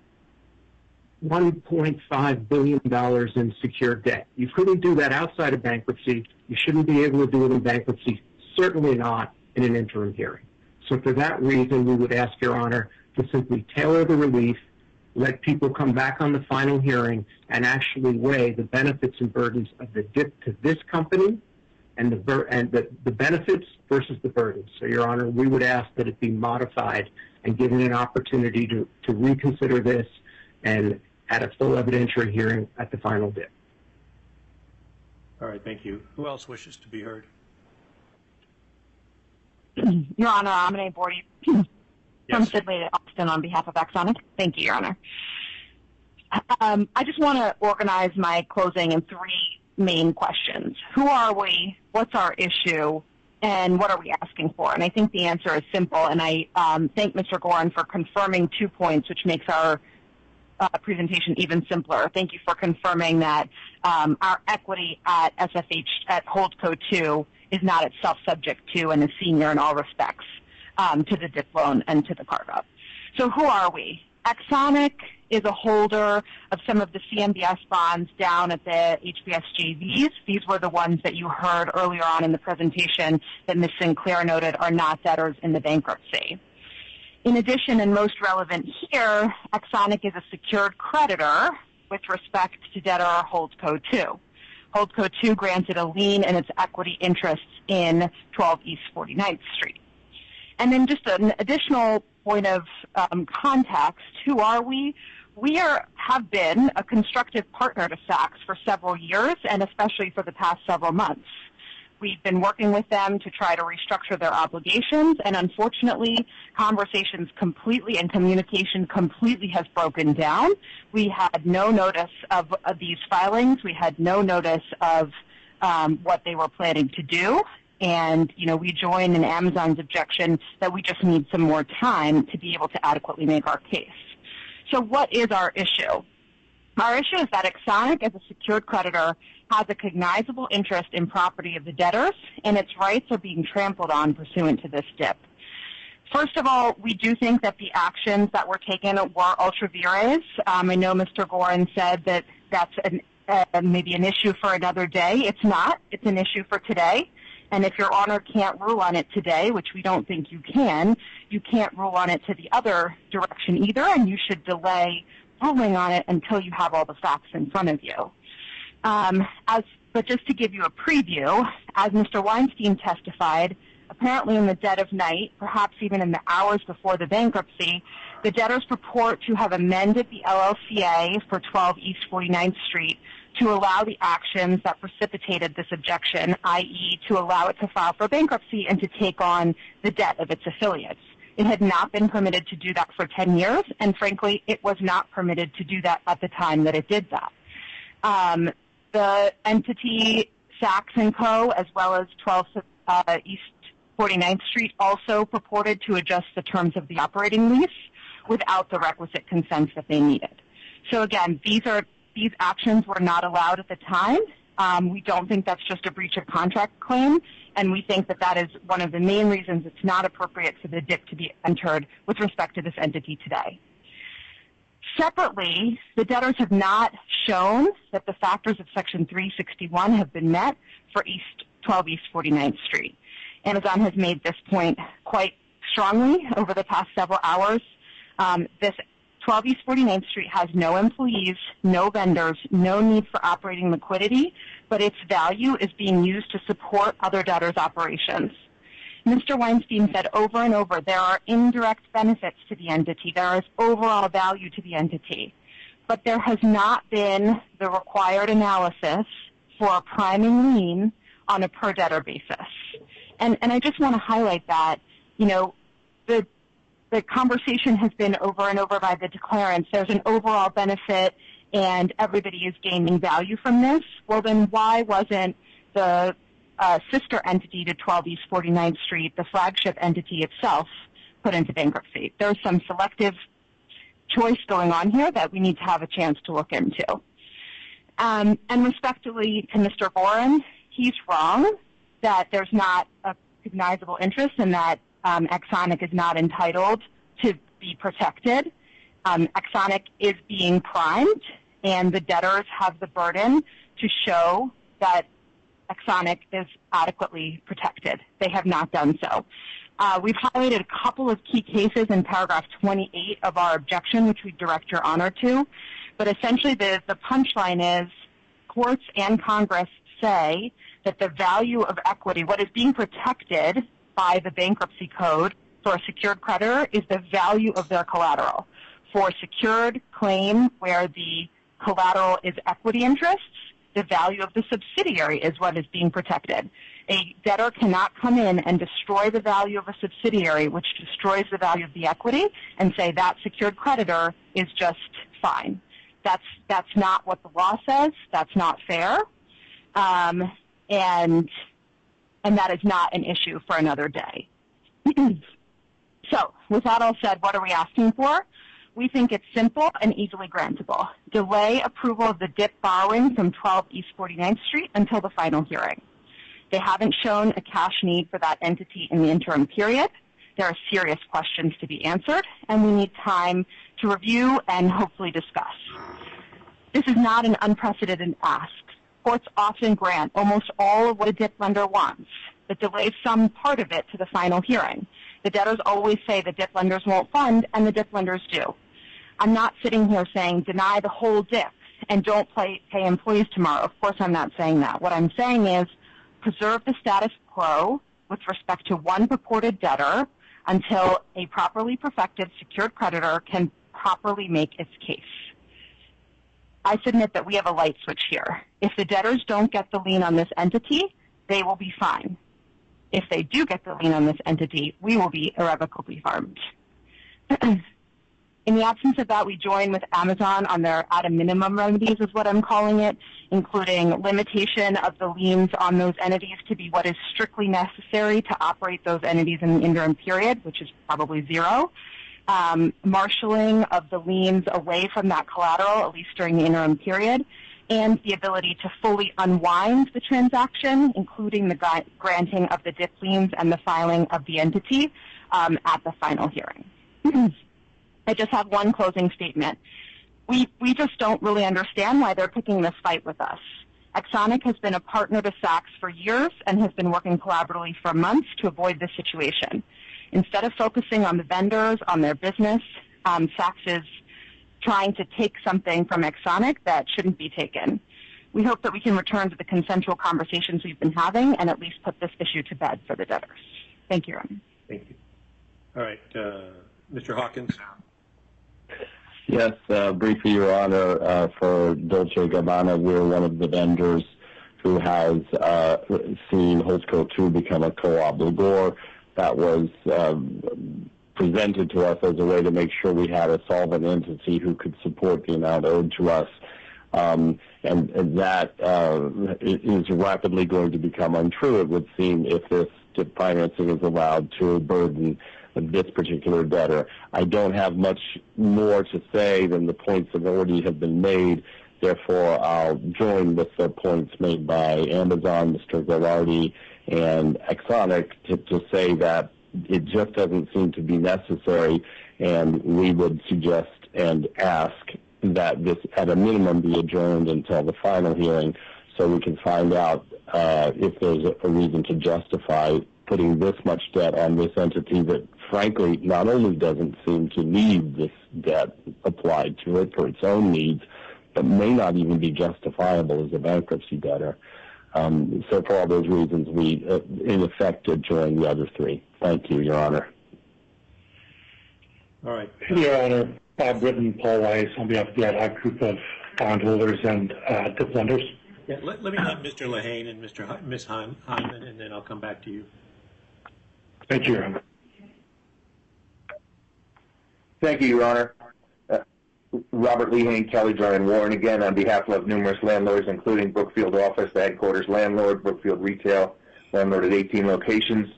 $1.5 billion in secured debt. You couldn't do that outside of bankruptcy. You shouldn't be able to do it in bankruptcy, certainly not in an interim hearing. So for that reason, we would ask Your Honor to simply tailor the relief, let people come back on the final hearing, and actually weigh the benefits and burdens of the DIP to this company and the benefits versus the burdens. So, Your Honor, we would ask that it be modified and given an opportunity to reconsider this and at a full evidentiary hearing at the final DIP. All right, thank you. Who else wishes to be heard? Your Honor, Amine Bordy from Sidley, Austin, on behalf of Exonic. Thank you, Your Honor. I just want to organize my closing in three main questions. Who are we? What's our issue? And what are we asking for? And I think the answer is simple. And I thank Mr. Gorin for confirming 2 points, which makes our presentation even simpler. Thank you for confirming that our equity at SFH at Holdco 2 is not itself subject to and is senior in all respects to the DIP loan and to the carve-out. So who are we? Exonic is a holder of some of the CMBS bonds down at the HBS JVs. These were the ones that you heard earlier on in the presentation that Ms. Sinclair noted are not debtors in the bankruptcy. In addition, and most relevant here, Exonic is a secured creditor with respect to debtor Holdco 2. Holdco 2 granted a lien and its equity interests in 12 East 49th Street. And then just an additional point of context, who are we? We have been a constructive partner to Saks for several years, and especially for the past several months. We've been working with them to try to restructure their obligations, and unfortunately, conversations completely and communication completely has broken down. We had no notice of these filings. We had no notice of what they were planning to do. And, you know, we join in Amazon's objection that we just need some more time to be able to adequately make our case. So what is our issue? Our issue is that Exonic, as a secured creditor, has a cognizable interest in property of the debtors, and its rights are being trampled on pursuant to this DIP. First of all, we do think that the actions that were taken were ultra vires. I know Mr. Gorin said that that's maybe an issue for another day. It's not. It's an issue for today. And if Your Honor can't rule on it today, which we don't think you can't rule on it to the other direction either, and you should delay ruling on it until you have all the facts in front of you. But just to give you a preview, as Mr. Weinstein testified, apparently in the dead of night, perhaps even in the hours before the bankruptcy, the debtors purport to have amended the LLCA for 12 East 49th Street to allow the actions that precipitated this objection, i.e. to allow it to file for bankruptcy and to take on the debt of its affiliates. It had not been permitted to do that for 10 years, and frankly, it was not permitted to do that at the time that it did that. The entity Saks & Co., as well as 12 East 49th Street, also purported to adjust the terms of the operating lease without the requisite consents that they needed. So again, these actions were not allowed at the time. We don't think that's just a breach of contract claim, and we think that that is one of the main reasons it's not appropriate for the DIP to be entered with respect to this entity today. Separately, the debtors have not shown that the factors of Section 361 have been met for 12 East 49th Street. Amazon has made this point quite strongly over the past several hours. This 12 East 49th Street has no employees, no vendors, no need for operating liquidity, but its value is being used to support other debtors' operations. Mr. Weinstein said over and over, there are indirect benefits to the entity. There is overall value to the entity. But there has not been the required analysis for a priming lien on a per-debtor basis. And I just want to highlight that, the conversation has been over and over by the declarants. There's an overall benefit, and everybody is gaining value from this. Well, then why wasn't the sister entity to 12 East 49th Street, the flagship entity itself, put into bankruptcy? There's some selective choice going on here that we need to have a chance to look into. And respectfully to Mr. Gorin, he's wrong that there's not a cognizable interest and that Exonic is not entitled to be protected. Exonic is being primed, and the debtors have the burden to show that Exonic is adequately protected. They have not done so. We've highlighted a couple of key cases in paragraph 28 of our objection, which we direct your honor to. But essentially the punchline is courts and Congress say that the value of equity, what is being protected by the bankruptcy code for a secured creditor, is the value of their collateral. For a secured claim where the collateral is equity interests, the value of the subsidiary is what is being protected. A debtor cannot come in and destroy the value of a subsidiary, which destroys the value of the equity, and say that secured creditor is just fine. That's not what the law says. That's not fair. And that is not an issue for another day. So, with that all said, what are we asking for? We think it's simple and easily grantable. Delay approval of the DIP borrowing from 12 East 49th Street until the final hearing. They haven't shown a cash need for that entity in the interim period. There are serious questions to be answered, and we need time to review and hopefully discuss. This is not an unprecedented ask. Courts often grant almost all of what a DIP lender wants, but delays some part of it to the final hearing. The debtors always say the DIP lenders won't fund, and the DIP lenders do. I'm not sitting here saying deny the whole DIP and don't pay employees tomorrow. Of course I'm not saying that. What I'm saying is preserve the status quo with respect to one purported debtor until a properly perfected secured creditor can properly make its case. I submit that we have a light switch here. If the debtors don't get the lien on this entity, they will be fine. If they do get the lien on this entity, we will be irrevocably harmed. In the absence of that, we join with Amazon on their at a minimum remedies, is what I'm calling it, including limitation of the liens on those entities to be what is strictly necessary to operate those entities in the interim period, which is probably zero. Marshaling of the liens away from that collateral, at least during the interim period, and the ability to fully unwind the transaction, including the granting of the DIP liens and the filing of the entity at the final hearing. I just have one closing statement. We just don't really understand why they're picking this fight with us. Exonic has been a partner to Saks for years and has been working collaboratively for months to avoid this situation. Instead of focusing on the vendors, on their business, Saks is trying to take something from Exonic that shouldn't be taken. We hope that we can return to the consensual conversations we've been having and at least put this issue to bed for the debtors. Thank you, Ron. Thank you. All right, Mr. Hawkins. Yes, briefly, Your Honor, for Dolce & Gabbana, we're one of the vendors who has seen Holdco 2 become a co-obligor. That was presented to us as a way to make sure we had a solvent entity who could support the amount owed to us. And that is rapidly going to become untrue, it would seem, if this DIP financing is allowed to burden this particular debtor. I don't have much more to say than the points that already have been made. Therefore, I'll join with the points made by Amazon, Mr. Ghilardi, and Exonic to say that it just doesn't seem to be necessary, and we would suggest and ask that this, at a minimum, be adjourned until the final hearing so we can find out if there's a reason to justify putting this much debt on this entity that, frankly, not only doesn't seem to need this debt applied to it for its own needs, but may not even be justifiable as a bankruptcy debtor. So for all those reasons, we, in effect, adjourn the other three. Thank you, Your Honor. All right. Your Honor, Bob Britton, Paul Weiss, on behalf of the ad hoc group of bondholders and DIP lenders. Yeah, let me let Mr. Lehane and Ms. Hyman, and then I'll come back to you. Thank you, Your Honor. Thank you, Your Honor. Robert Lehane, Kelly, John, and Warren, again, on behalf of numerous landlords, including Brookfield Office, the headquarters landlord, Brookfield Retail, landlord at 18 locations.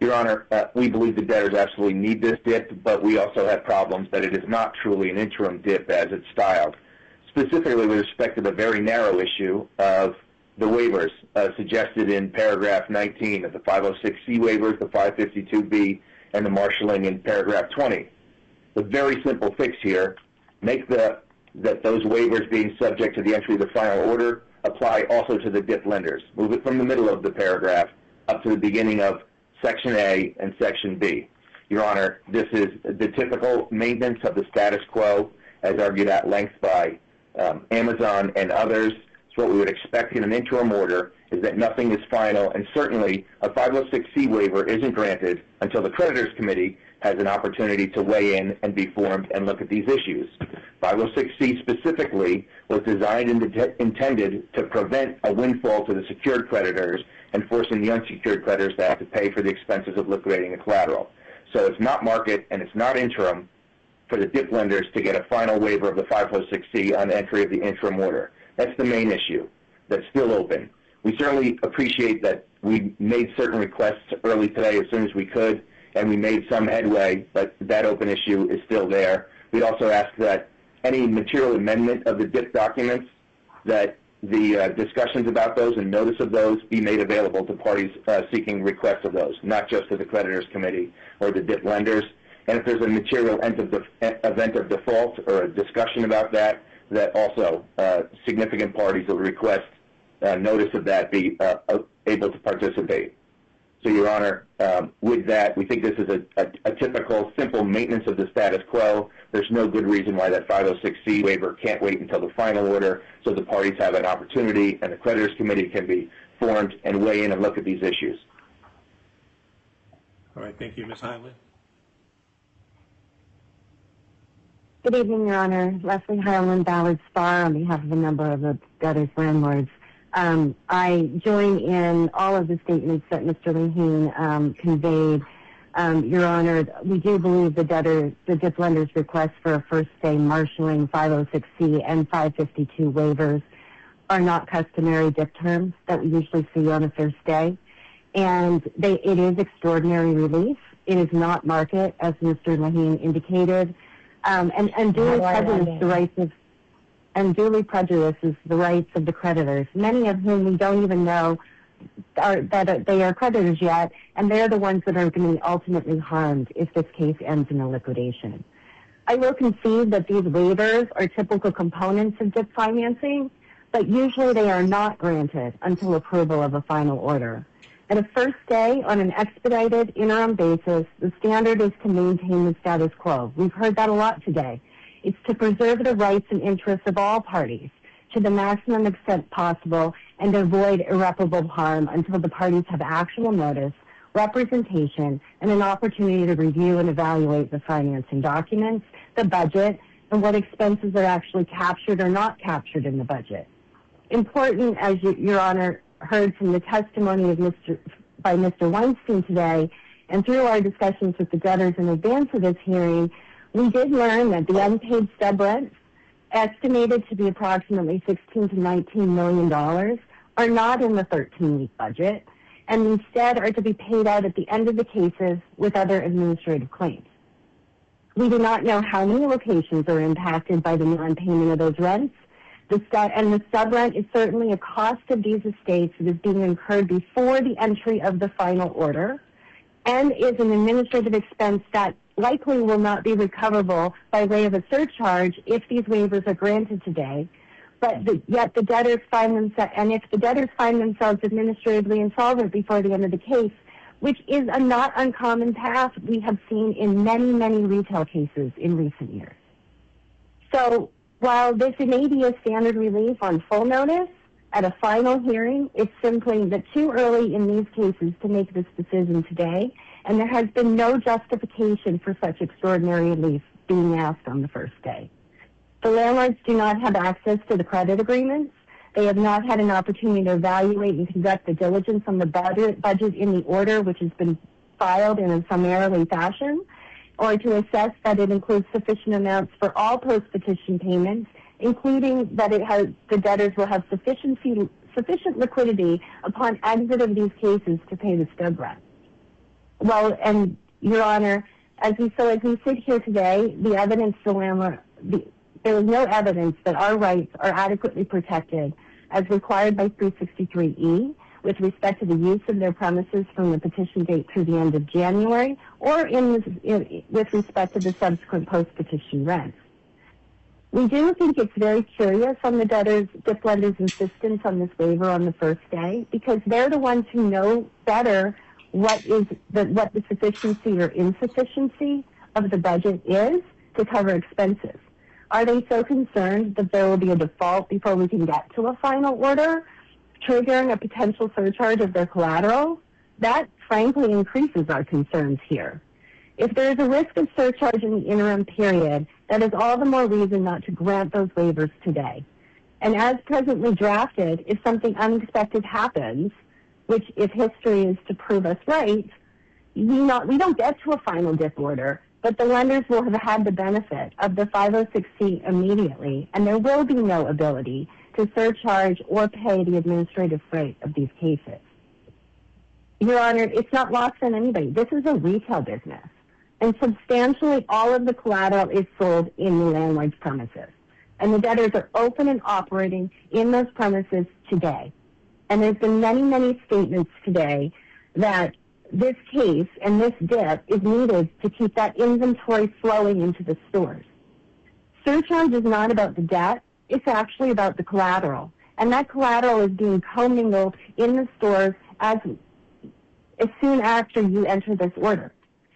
Your Honor, we believe the debtors absolutely need this DIP, but we also have problems that it is not truly an interim DIP as it's styled, specifically with respect to the very narrow issue of the waivers suggested in paragraph 19 of the 506C waivers, the 552B, and the marshaling in paragraph 20. The very simple fix here, make that those waivers being subject to the entry of the final order apply also to the DIP lenders. Move it from the middle of the paragraph up to the beginning of Section A and Section B. Your Honor, this is the typical maintenance of the status quo, as argued at length by Amazon and others. It's what we would expect in an interim order, is that nothing is final, and certainly a 506C waiver isn't granted until the creditors committee has an opportunity to weigh in and be formed and look at these issues. 506C specifically was designed and intended to prevent a windfall to the secured creditors and forcing the unsecured creditors to have to pay for the expenses of liquidating the collateral. So it's not market and it's not interim for the DIP lenders to get a final waiver of the 506C on entry of the interim order. That's the main issue that's still open. We certainly appreciate that we made certain requests early today as soon as we could, and we made some headway, but that open issue is still there. We also ask that any material amendment of the DIP documents, that the discussions about those and notice of those be made available to parties seeking requests of those, not just to the creditors committee or the DIP lenders. And if there's a material event of default or a discussion about that, that also significant parties will request notice of that be able to participate. So, Your Honor, with that, we think this is a typical, simple maintenance of the status quo. There's no good reason why that 506C waiver can't wait until the final order so the parties have an opportunity and the creditors committee can be formed and weigh in and look at these issues. All right, thank you. Ms. Hyman. Good evening, Your Honor. Leslie Highland, Ballard Spar, on behalf of a number of the debtors' landlords. I join in all of the statements that Mr. Lehane conveyed. Your Honor, we do believe the DIP lenders' requests for a first-day marshaling 506C and 552 waivers are not customary DIP terms that we usually see on a first day. And it is extraordinary relief. It is not market, as Mr. Lehane indicated. And duly prejudices the rights of the creditors, many of whom we don't even know that they are creditors yet, and they're the ones that are going to be ultimately harmed if this case ends in a liquidation. I will concede that these waivers are typical components of DIP financing, but usually they are not granted until approval of a final order. At a first day, on an expedited interim basis, the standard is to maintain the status quo. We've heard that a lot today. It's to preserve the rights and interests of all parties to the maximum extent possible and avoid irreparable harm until the parties have actual notice, representation, and an opportunity to review and evaluate the financing documents, the budget, and what expenses are actually captured or not captured in the budget. Important, as Your Honor heard from the testimony of by Mr. Weinstein today, and through our discussions with the debtors in advance of this hearing, we did learn that the unpaid stub rents, estimated to be approximately $16 to $19 million, are not in the 13-week budget, and instead are to be paid out at the end of the cases with other administrative claims. We do not know how many locations are impacted by the non-payment of those rents, and the stub rent is certainly a cost of these estates that is being incurred before the entry of the final order, and is an administrative expense that likely will not be recoverable by way of a surcharge if these waivers are granted today. But yet the debtors find themselves, and if the debtors find themselves administratively insolvent before the end of the case, which is a not uncommon path we have seen in many, many retail cases in recent years. So while this may be a standard relief on full notice, at a final hearing, it's simply too early in these cases to make this decision today, and there has been no justification for such extraordinary relief being asked on the first day. The landlords do not have access to the credit agreements. They have not had an opportunity to evaluate and conduct the diligence on the budget in the order, which has been filed in a summarily fashion, or to assess that it includes sufficient amounts for all post-petition payments, including that the debtors will have sufficient liquidity upon exit of these cases to pay the stub rent. Well, and Your Honor, as we sit here today, the evidence the landlord, there is no evidence that our rights are adequately protected as required by 363E with respect to the use of their premises from the petition date through the end of January, or with respect to the subsequent post-petition rents. We do think it's very curious on the DIP lender's insistence on this waiver on the first day, because they're the ones who know better what the sufficiency or insufficiency of the budget is to cover expenses. Are they so concerned that there will be a default before we can get to a final order, triggering a potential surcharge of their collateral? That, frankly, increases our concerns here. If there is a risk of surcharge in the interim period, that is all the more reason not to grant those waivers today. And as presently drafted, if something unexpected happens, which if history is to prove us right, we don't get to a final DIP order, but the lenders will have had the benefit of the 506C immediately, and there will be no ability to surcharge or pay the administrative freight of these cases. Your Honor, it's not lost on anybody. This is a retail business, and substantially all of the collateral is sold in the landlord's premises. And the debtors are open and operating in those premises today. And there's been many, many statements today that this case and this DIP is needed to keep that inventory flowing into the stores. Surcharge is not about the debt. It's actually about the collateral. And that collateral is being commingled in the stores as soon after you enter this order.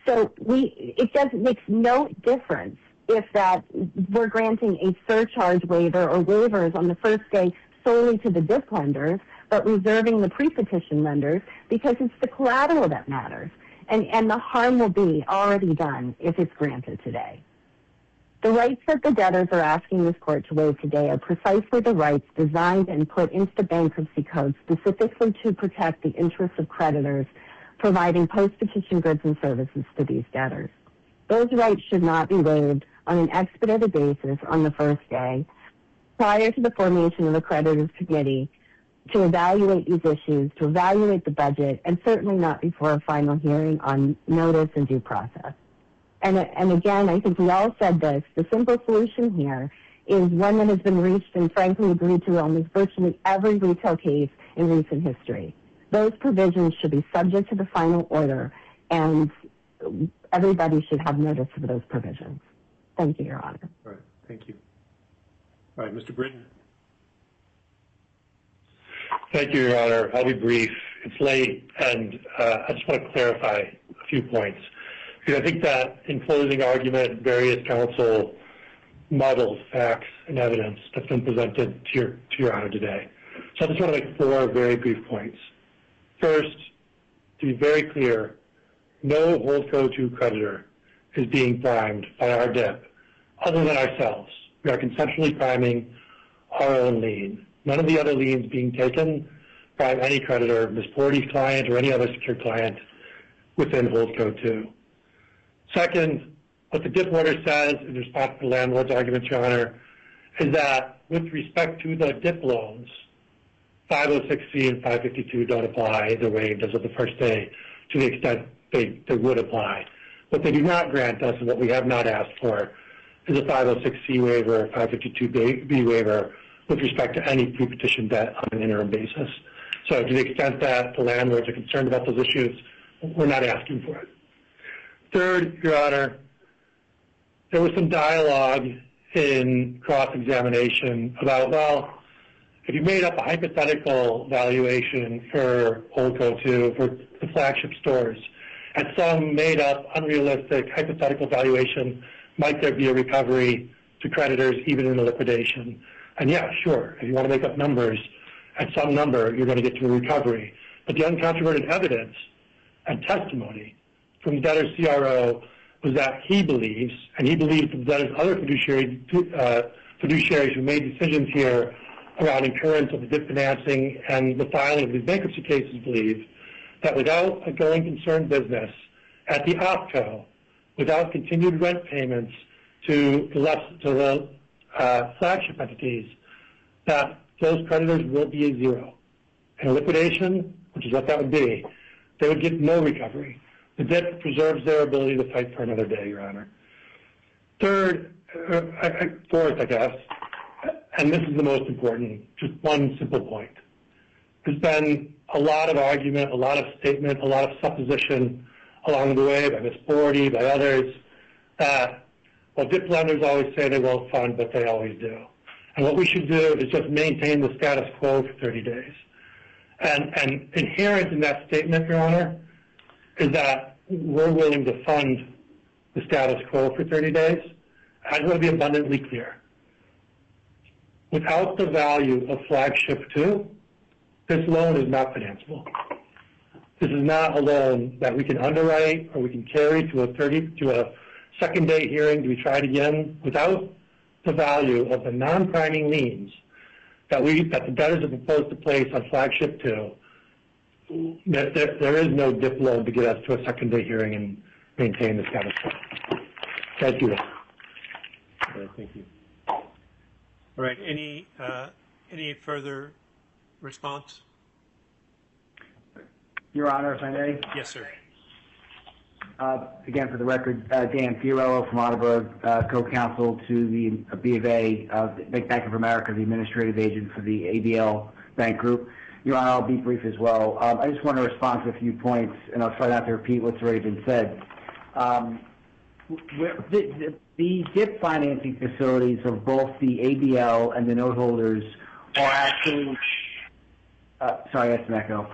So it makes no difference if that we're granting a surcharge waiver or waivers on the first day solely to the DIP lenders, but reserving the pre-petition lenders, because it's the collateral that matters. And the harm will be already done if it's granted today. The rights that the debtors are asking this court to waive today are precisely the rights designed and put into the bankruptcy code specifically to protect the interests of creditors providing post-petition goods and services to these debtors. Those rights should not be waived on an expedited basis on the first day prior to the formation of the creditors committee to evaluate these issues, to evaluate the budget, and certainly not before a final hearing on notice and due process. And again, I think we all said this, the simple solution here is one that has been reached and frankly agreed to almost virtually every retail case in recent history. Those provisions should be subject to the final order, and everybody should have notice of those provisions. Thank you, Your Honor. All right, thank you. All right, Mr. Britton. Thank you, Your Honor. I'll be brief. It's late, and I just want to clarify a few points. Because I think that in closing argument, various counsel muddled facts and evidence that's been presented to your Honor today. So I just want to make 4 very brief points. First, to be very clear, no Holdco 2 creditor is being primed by our DIP other than ourselves. We are consensually priming our own lien. None of the other liens being taken by any creditor, Ms. Porty's client or any other secured client within Holdco 2. Second, what the DIP order says in response to the landlord's argument, Your Honor, is that with respect to the DIP loans, 506C and 552 don't apply. They're waived as of the first day to the extent they would apply. What they do not grant us and what we have not asked for is a 506C waiver or 552B waiver with respect to any pre-petition debt on an interim basis. So to the extent that the landlords are concerned about those issues, we're not asking for it. Third, Your Honor, there was some dialogue in cross-examination about, well, if you made up a hypothetical valuation for Holdco 2, for the flagship stores, at some made-up, unrealistic, hypothetical valuation, might there be a recovery to creditors even in a liquidation? And yeah, sure, if you want to make up numbers, at some number, you're going to get to a recovery. But the uncontroverted evidence and testimony from the debtor's CRO was that he believes, and he believes that the debtor's other fiduciaries who made decisions here around incurrence of the DIP financing and the filing of these bankruptcy cases believe that without a going concern business at the OpCo, without continued rent payments to the flagship entities, that those creditors will be a zero. In a liquidation, which is what that would be, they would get no recovery. The DIP preserves their ability to fight for another day, Your Honor. Fourth, I guess, and this is the most important, just one simple point. There's been a lot of argument, a lot of statement, a lot of supposition along the way by Ms. Bordy, by others, that, well, DIP lenders always say they won't fund, but they always do. And what we should do is just maintain the status quo for 30 days. And inherent in that statement, Your Honor, is that we're willing to fund the status quo for 30 days. I just want to be abundantly clear. Without the value of Flagship 2, this loan is not financeable. This is not a loan that we can underwrite or we can carry to a second day hearing to be tried again without the value of the non-priming liens that the debtors have proposed to place on Flagship 2. There is no DIP loan to get us to a second day hearing and maintain the status quo. Thank you. Thank you. All right. Any further response? Your Honor, if I may. Yes, sir. Again, for the record, Dan Fiorello from Otterberg, co-counsel to the B of A, Bank of America, the administrative agent for the ABL Bank Group. Your Honor, I'll be brief as well. I just want to respond to a few points, and I'll try not to repeat what's already been said. The DIP financing facilities of both the ABL and the note holders are actually, sorry, that's an echo.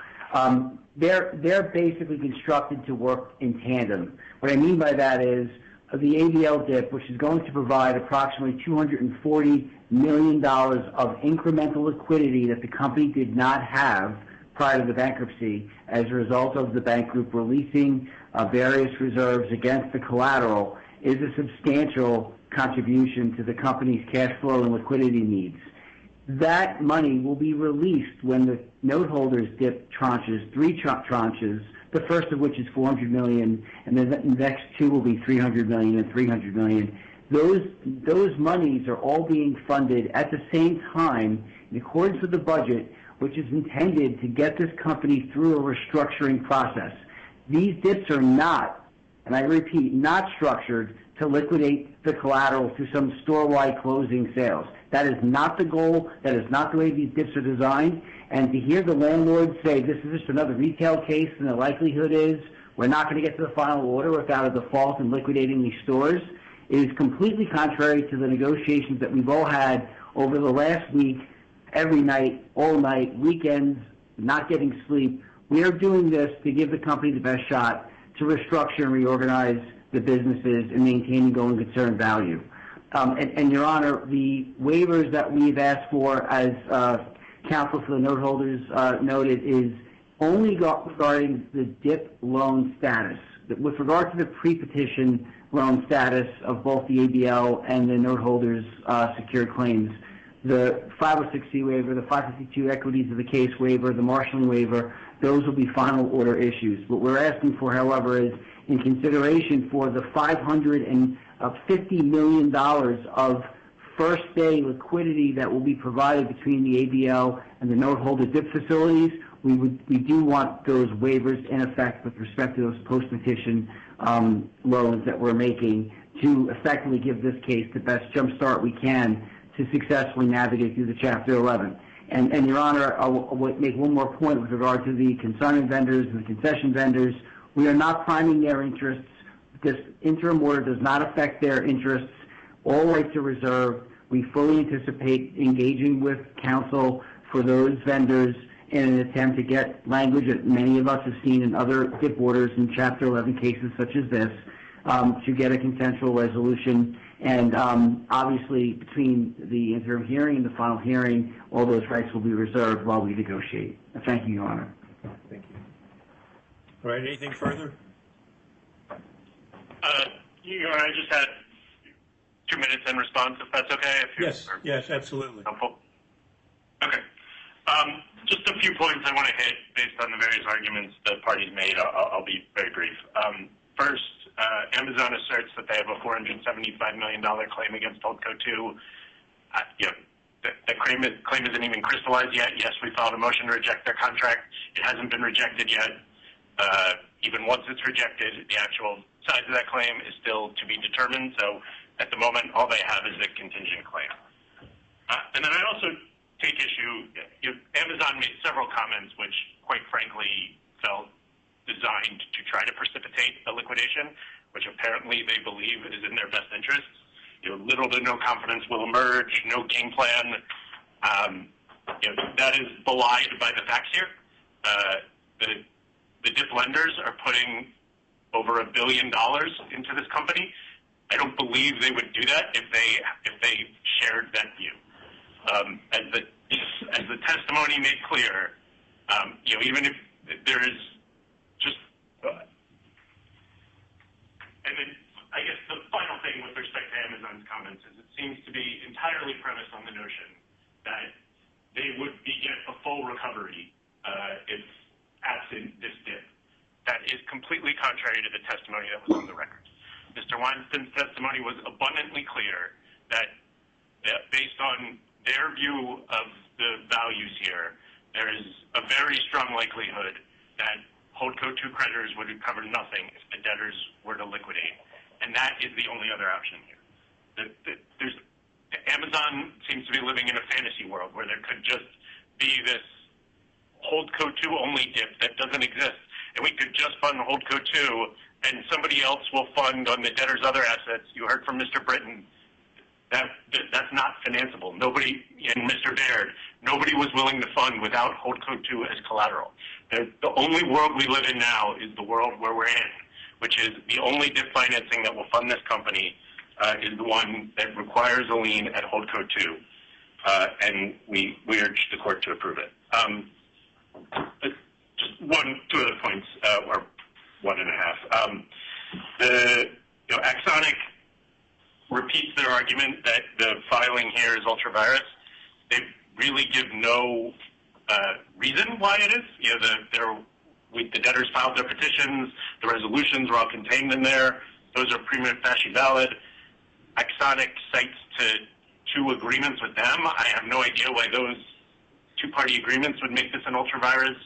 They're basically constructed to work in tandem. What I mean by that is the ABL DIP, which is going to provide approximately $240 million of incremental liquidity that the company did not have prior to the bankruptcy as a result of the bank group releasing various reserves against the collateral, is a substantial contribution to the company's cash flow and liquidity needs. That money will be released when the note holders DIP tranches, three tranches, the first of which is $400 million, and then the next two will be $300 million and $300 million. Those monies are all being funded at the same time in accordance with the budget, which is intended to get this company through a restructuring process. These DIPs are not, and I repeat, not structured to liquidate the collateral through some store-wide closing sales. That is not the goal. That is not the way these DIPs are designed. And to hear the landlord say this is just another retail case and the likelihood is we're not going to get to the final order without a default in liquidating these stores is completely contrary to the negotiations that we've all had over the last week, every night, all night, weekends, not getting sleep. We are doing this to give the company the best shot to restructure and reorganize the businesses and maintain going concern value. And Your Honor, the waivers that we've asked for as counsel for the note holders noted is only regarding the DIP loan status. With regard to the pre-petition loan status of both the ABL and the note holders' secured claims, the 506C waiver, the 552 equities of the case waiver, the marshalling waiver, those will be final order issues. What we're asking for, however, is in consideration for the $550 million of first day liquidity that will be provided between the ABL and the note holder DIP facilities, we do want those waivers in effect with respect to those post-petition loans that we're making to effectively give this case the best jump start we can to successfully navigate through the Chapter 11. And Your Honor, I'll make one more point with regard to the consignment vendors and the concession vendors. We are not priming their interests. This interim order does not affect their interests. All rights are reserved. We fully anticipate engaging with counsel for those vendors in an attempt to get language that many of us have seen in other DIP orders in Chapter 11 cases such as this to get a consensual resolution. And obviously, between the interim hearing and the final hearing, all those rights will be reserved while we negotiate. Thank you, Your Honor. Thank you. All right, anything further? Your Honor, I just had 2 minutes in response, if that's okay. Yes, absolutely. Helpful. Okay. Just a few points I want to hit based on the various arguments the parties made. I'll be very brief. First, Amazon asserts that they have a $475 million claim against Holdco 2. The claim isn't even crystallized yet. Yes, we filed a motion to reject their contract. It hasn't been rejected yet. Even once it's rejected, the actual size of that claim is still to be determined. So at the moment, all they have is a contingent claim. And then I also take issue, Amazon made several comments which, quite frankly, felt designed to try to precipitate a liquidation, which apparently they believe is in their best interests. Little to no confidence will emerge, no game plan. That is belied by the facts here. The DIP lenders are putting over $1 billion into this company. I don't believe they would do that if they shared that view. As the testimony made clear, even if there is just, and then I guess the final thing with respect to Amazon's comments is it seems to be entirely premised on the notion that they would get a full recovery if absent this DIP. That is completely contrary to the testimony that was on the record. Mr. Weinstein's testimony was abundantly clear that based on their view of the values here, there is a very strong likelihood that Holdco 2 creditors would recover nothing if the debtors were to liquidate. And that is the only other option here. Amazon seems to be living in a fantasy world where there could just be this Holdco 2 only DIP that doesn't exist. And we could just fund Holdco 2 and somebody else will fund on the debtor's other assets. You heard from Mr. Britton. That's not financeable. Nobody, and Mr. Baird, nobody was willing to fund without Holdco 2 as collateral. The only world we live in now is the world where we're in, which is the only DIP financing that will fund this company is the one that requires a lien at Holdco 2. And we urge the court to approve it. Just two other points, or one and a half. Axonic repeats their argument that the filing here is ultra-virus. They really give no reason why it is. The debtors filed their petitions. The resolutions were all contained in there. Those are prima facie valid. Axonic cites to 2 agreements with them. I have no idea why those 2-party agreements would make this an ultra-virus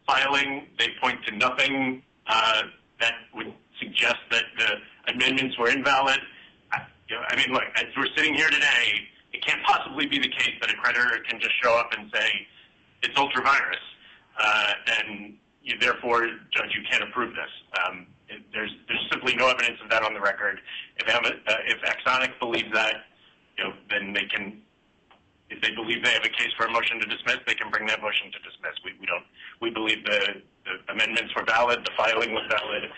filing. They point to nothing that would suggest that the amendments were invalid. Look, as we're sitting here today, it can't possibly be the case that a creditor can just show up and say, it's ultra-virus, and therefore, Judge, you can't approve this. There's simply no evidence of that on the record. If Axonic believes that, then they can, if they believe they have a case for a motion to dismiss, they can bring that motion to dismiss. We don't. We believe the amendments were valid, the filing was valid,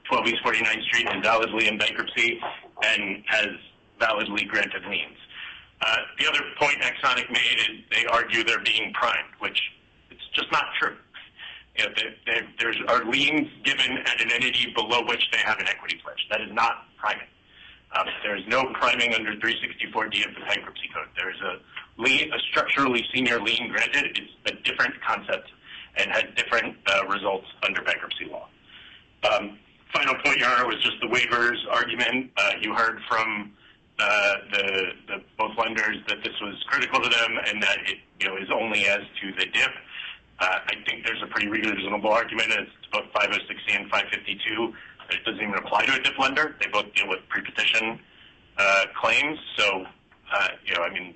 12 East 49th Street is validly in bankruptcy and has validly granted liens. The other point Axonic made is they argue they're being primed, which it's just not true. there are liens given at an entity below which they have an equity pledge. That is not priming. There is no priming under 364D of the bankruptcy code. There is a structurally senior lien granted. It's a different concept and has different results under bankruptcy law. Final point, Your Honor, was just the waivers argument. You heard from the both lenders that this was critical to them and that it is only as to the dip. I think there's a pretty reasonable argument as to both 506C and 552 that it doesn't even apply to a dip lender. They both deal with pre-petition claims. So, I mean,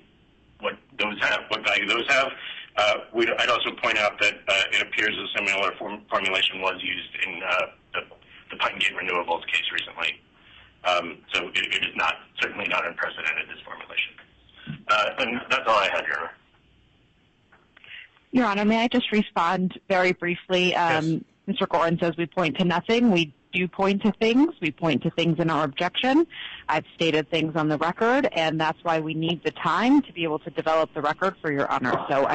what value those have. I'd also point out that it appears a similar formulation was used in the Pine Gate Renewables case recently. So it is certainly not unprecedented, this formulation. And that's all I had, Your Honor. Your Honor, may I just respond very briefly? Yes. Mr. Gorin says we point to nothing. We do point to things. We point to things in our objection. I've stated things on the record, and that's why we need the time to be able to develop the record for Your Honor. So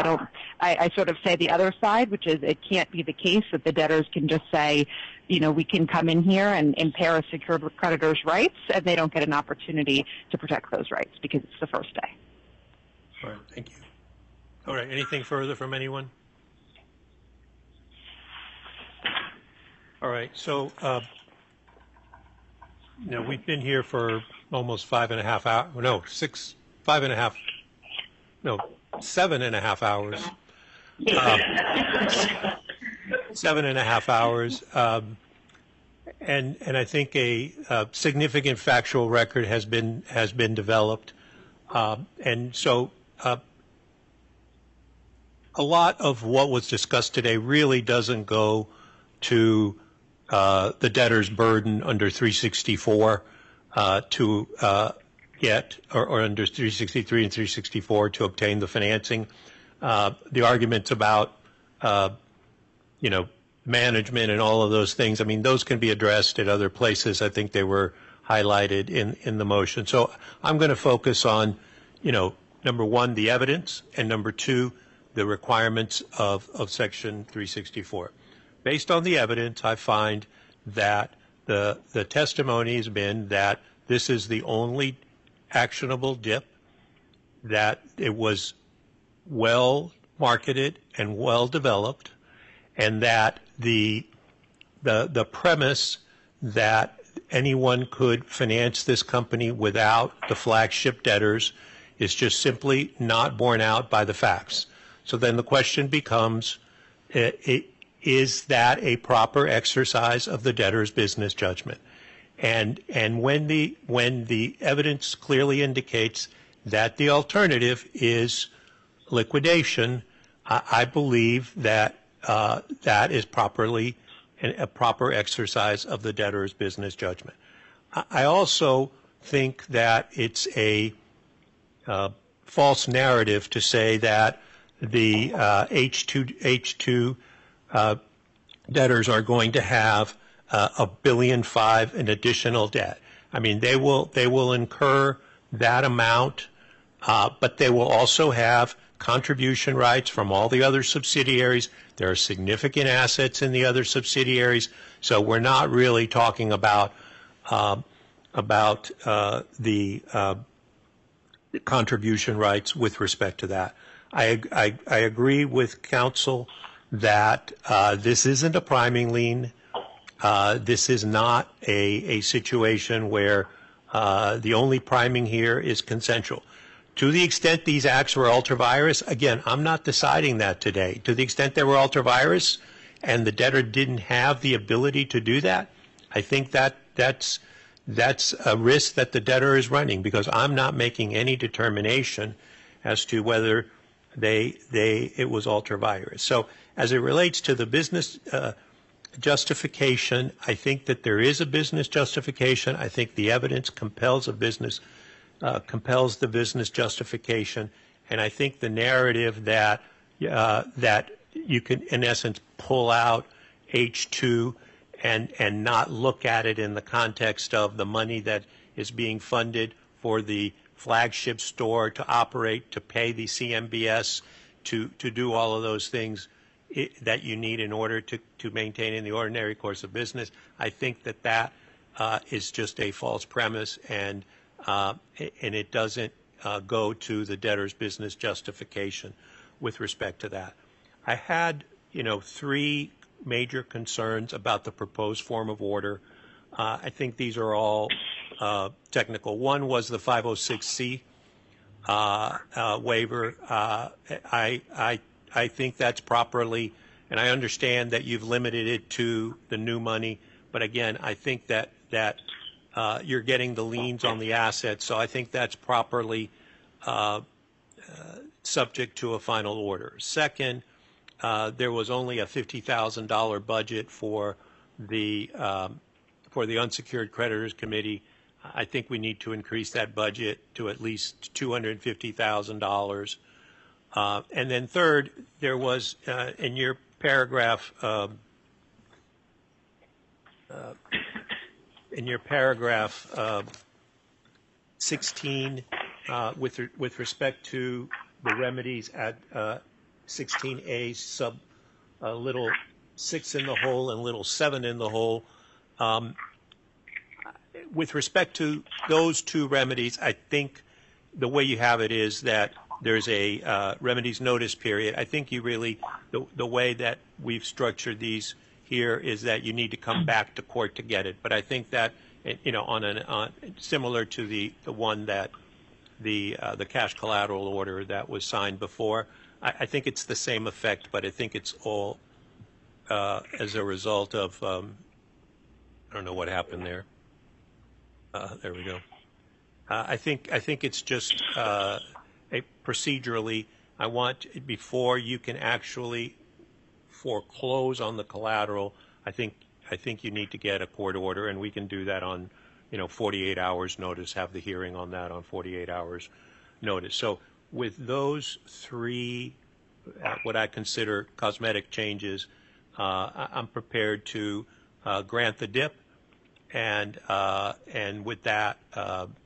I sort of say the other side, which is it can't be the case that the debtors can just say, we can come in here and impair a secured creditor's rights, and they don't get an opportunity to protect those rights because it's the first day. All right, thank you. All right, anything further from anyone? All right, so we've been here for almost 7.5 hours. 7.5 hours, and I think a significant factual record has been developed, and so a lot of what was discussed today really doesn't go to the debtor's burden under 364 to get, or under 363 and 364 to obtain the financing. The arguments about, management and all of those things, I mean, those can be addressed at other places. I think they were highlighted in the motion. So I'm going to focus on, number one, the evidence, and number two, the requirements of Section 364. Based on the evidence, I find that the testimony has been that this is the only actionable dip, that it was well marketed and well developed, and that the premise that anyone could finance this company without the flagship debtors is just simply not borne out by the facts. So then the question becomes, is that a proper exercise of the debtor's business judgment? And when the evidence clearly indicates that the alternative is liquidation, I believe that that is properly a proper exercise of the debtor's business judgment. I also think that it's a false narrative to say that the H2 debtors are going to have $1.5 billion in additional debt. I mean, they will incur that amount, but they will also have contribution rights from all the other subsidiaries. There are significant assets in the other subsidiaries, so we're not really talking about the contribution rights with respect to that. I agree with counsel that this isn't a priming lien. This is not a situation where the only priming here is consensual. To the extent these acts were ultra-virus, again, I'm not deciding that today. To the extent they were ultra-virus and the debtor didn't have the ability to do that, I think that's a risk that the debtor is running, because I'm not making any determination as to whether it was ultra-virus. So as it relates to the business justification, I think that there is a business justification. I think the evidence compels the business justification, and I think the narrative that you can, in essence, pull out H2 and not look at it in the context of the money that is being funded for the flagship store to operate, to pay the CMBS, to do all of those things, that you need in order to maintain in the ordinary course of business. I think that is just a false premise, and it doesn't go to the debtor's business justification with respect to that. I had, three major concerns about the proposed form of order. I think these are all technical. One was the 506C waiver. I think that's properly, and I understand that you've limited it to the new money, but again, I think that you're getting the liens on the assets, so I think that's properly subject to a final order. Second, there was only a $50,000 budget for the unsecured creditors committee. I think we need to increase that budget to at least $250,000. And then third, there was in your paragraph 16 with respect to the remedies at 16A sub little 6 in the hole and little 7 in the hole. With respect to those two remedies, I think the way you have it is that there's a remedies notice period. I think you really, the way that we've structured these here is that you need to come back to court to get it. But I think that, on similar to the one that the cash collateral order that was signed before, I think it's the same effect, but I think it's all as a result of, I don't know what happened there. There we go. I think it's just procedurally, I want, before you can actually foreclose on the collateral, I think you need to get a court order, and we can do that on 48 hours notice, have the hearing on that on 48 hours notice. So with those three, what I consider cosmetic changes, I'm prepared to grant the DIP, and with that,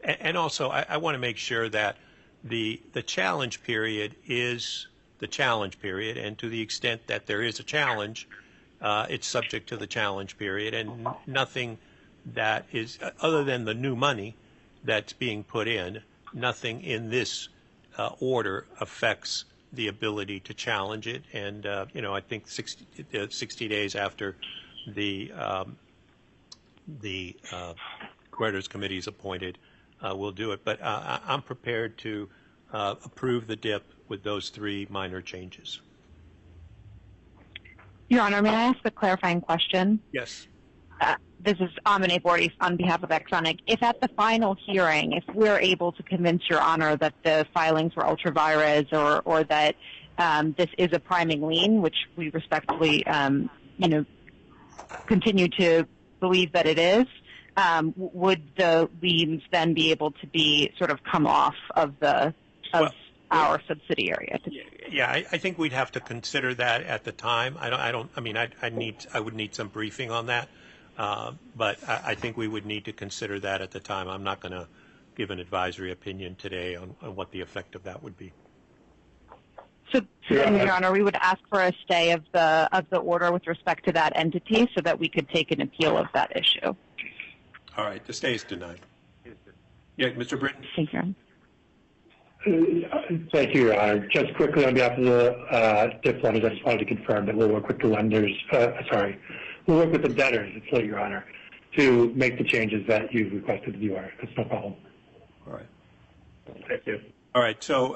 and also I want to make sure that the challenge period is the challenge period, and to the extent that there is a challenge, it's subject to the challenge period, and nothing that is, other than the new money that's being put in, nothing in this order affects the ability to challenge it. And I think 60 days after the creditors committee is appointed, we'll do it. But I'm prepared to approve the DIP with those three minor changes. Your Honor, may I ask a clarifying question? Yes. This is Amine Bordi on behalf of Exonic. If at the final hearing, if we're able to convince Your Honor that the filings were ultra vires or that this is a priming lien, which we respectfully, continue to believe that it is, would the liens then be able to be sort of come off of our subsidiary? Yeah, I think we'd have to consider that at the time. I would need some briefing on that. But I think we would need to consider that at the time. I'm not going to give an advisory opinion today on what the effect of that would be. So then, Your Honor, we would ask for a stay of the order with respect to that entity so that we could take an appeal of that issue. All right, the stay is denied. Yeah, Mr. Britton. Thank you. Thank you, Your Honor. Just quickly on behalf of the DIP lenders, I just wanted to confirm that we'll work with the lenders. We'll work with the debtors, it's late, Your Honor, to make the changes that you've requested of the order. That's no problem. All right. Thank you. All right. So,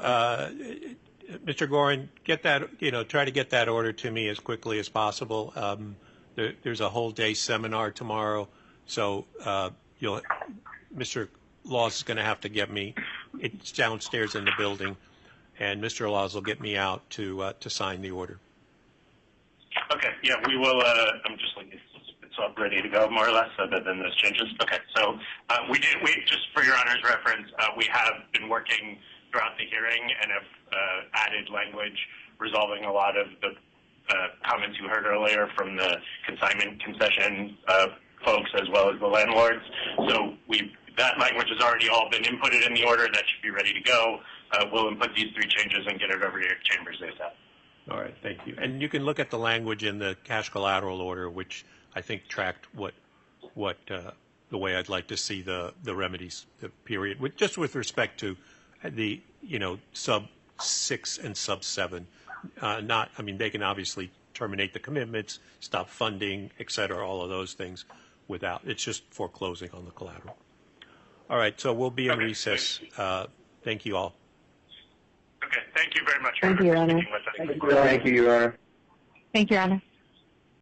Mr. Gorin, get that. Try to get that order to me as quickly as possible. There's a whole day seminar tomorrow, so Mr. Laws is going to have to get me. It's downstairs in the building, and Mr. Laws will get me out to sign the order. Okay, yeah, we will. I'm just looking. It's all ready to go, more or less, other than those changes. Okay, so we just for Your Honor's reference, we have been working throughout the hearing and have added language resolving a lot of the comments you heard earlier from the consignment concession folks as well as the landlords. So that language has already all been inputted in the order. That should be ready to go. We'll input these three changes and get it over to your chambers ASAP. All right, thank you. And you can look at the language in the cash collateral order, which I think tracked what the way I'd like to see the remedies, the period, just with respect to the, sub 6 and sub 7. They can obviously terminate the commitments, stop funding, et cetera, all of those things without, it's just foreclosing on the collateral. All right, so we'll be in recess. Thank you all. Okay, thank you very much. Thank you, Your Honor. Thank you, Your Honor. Thank you, Your Honor.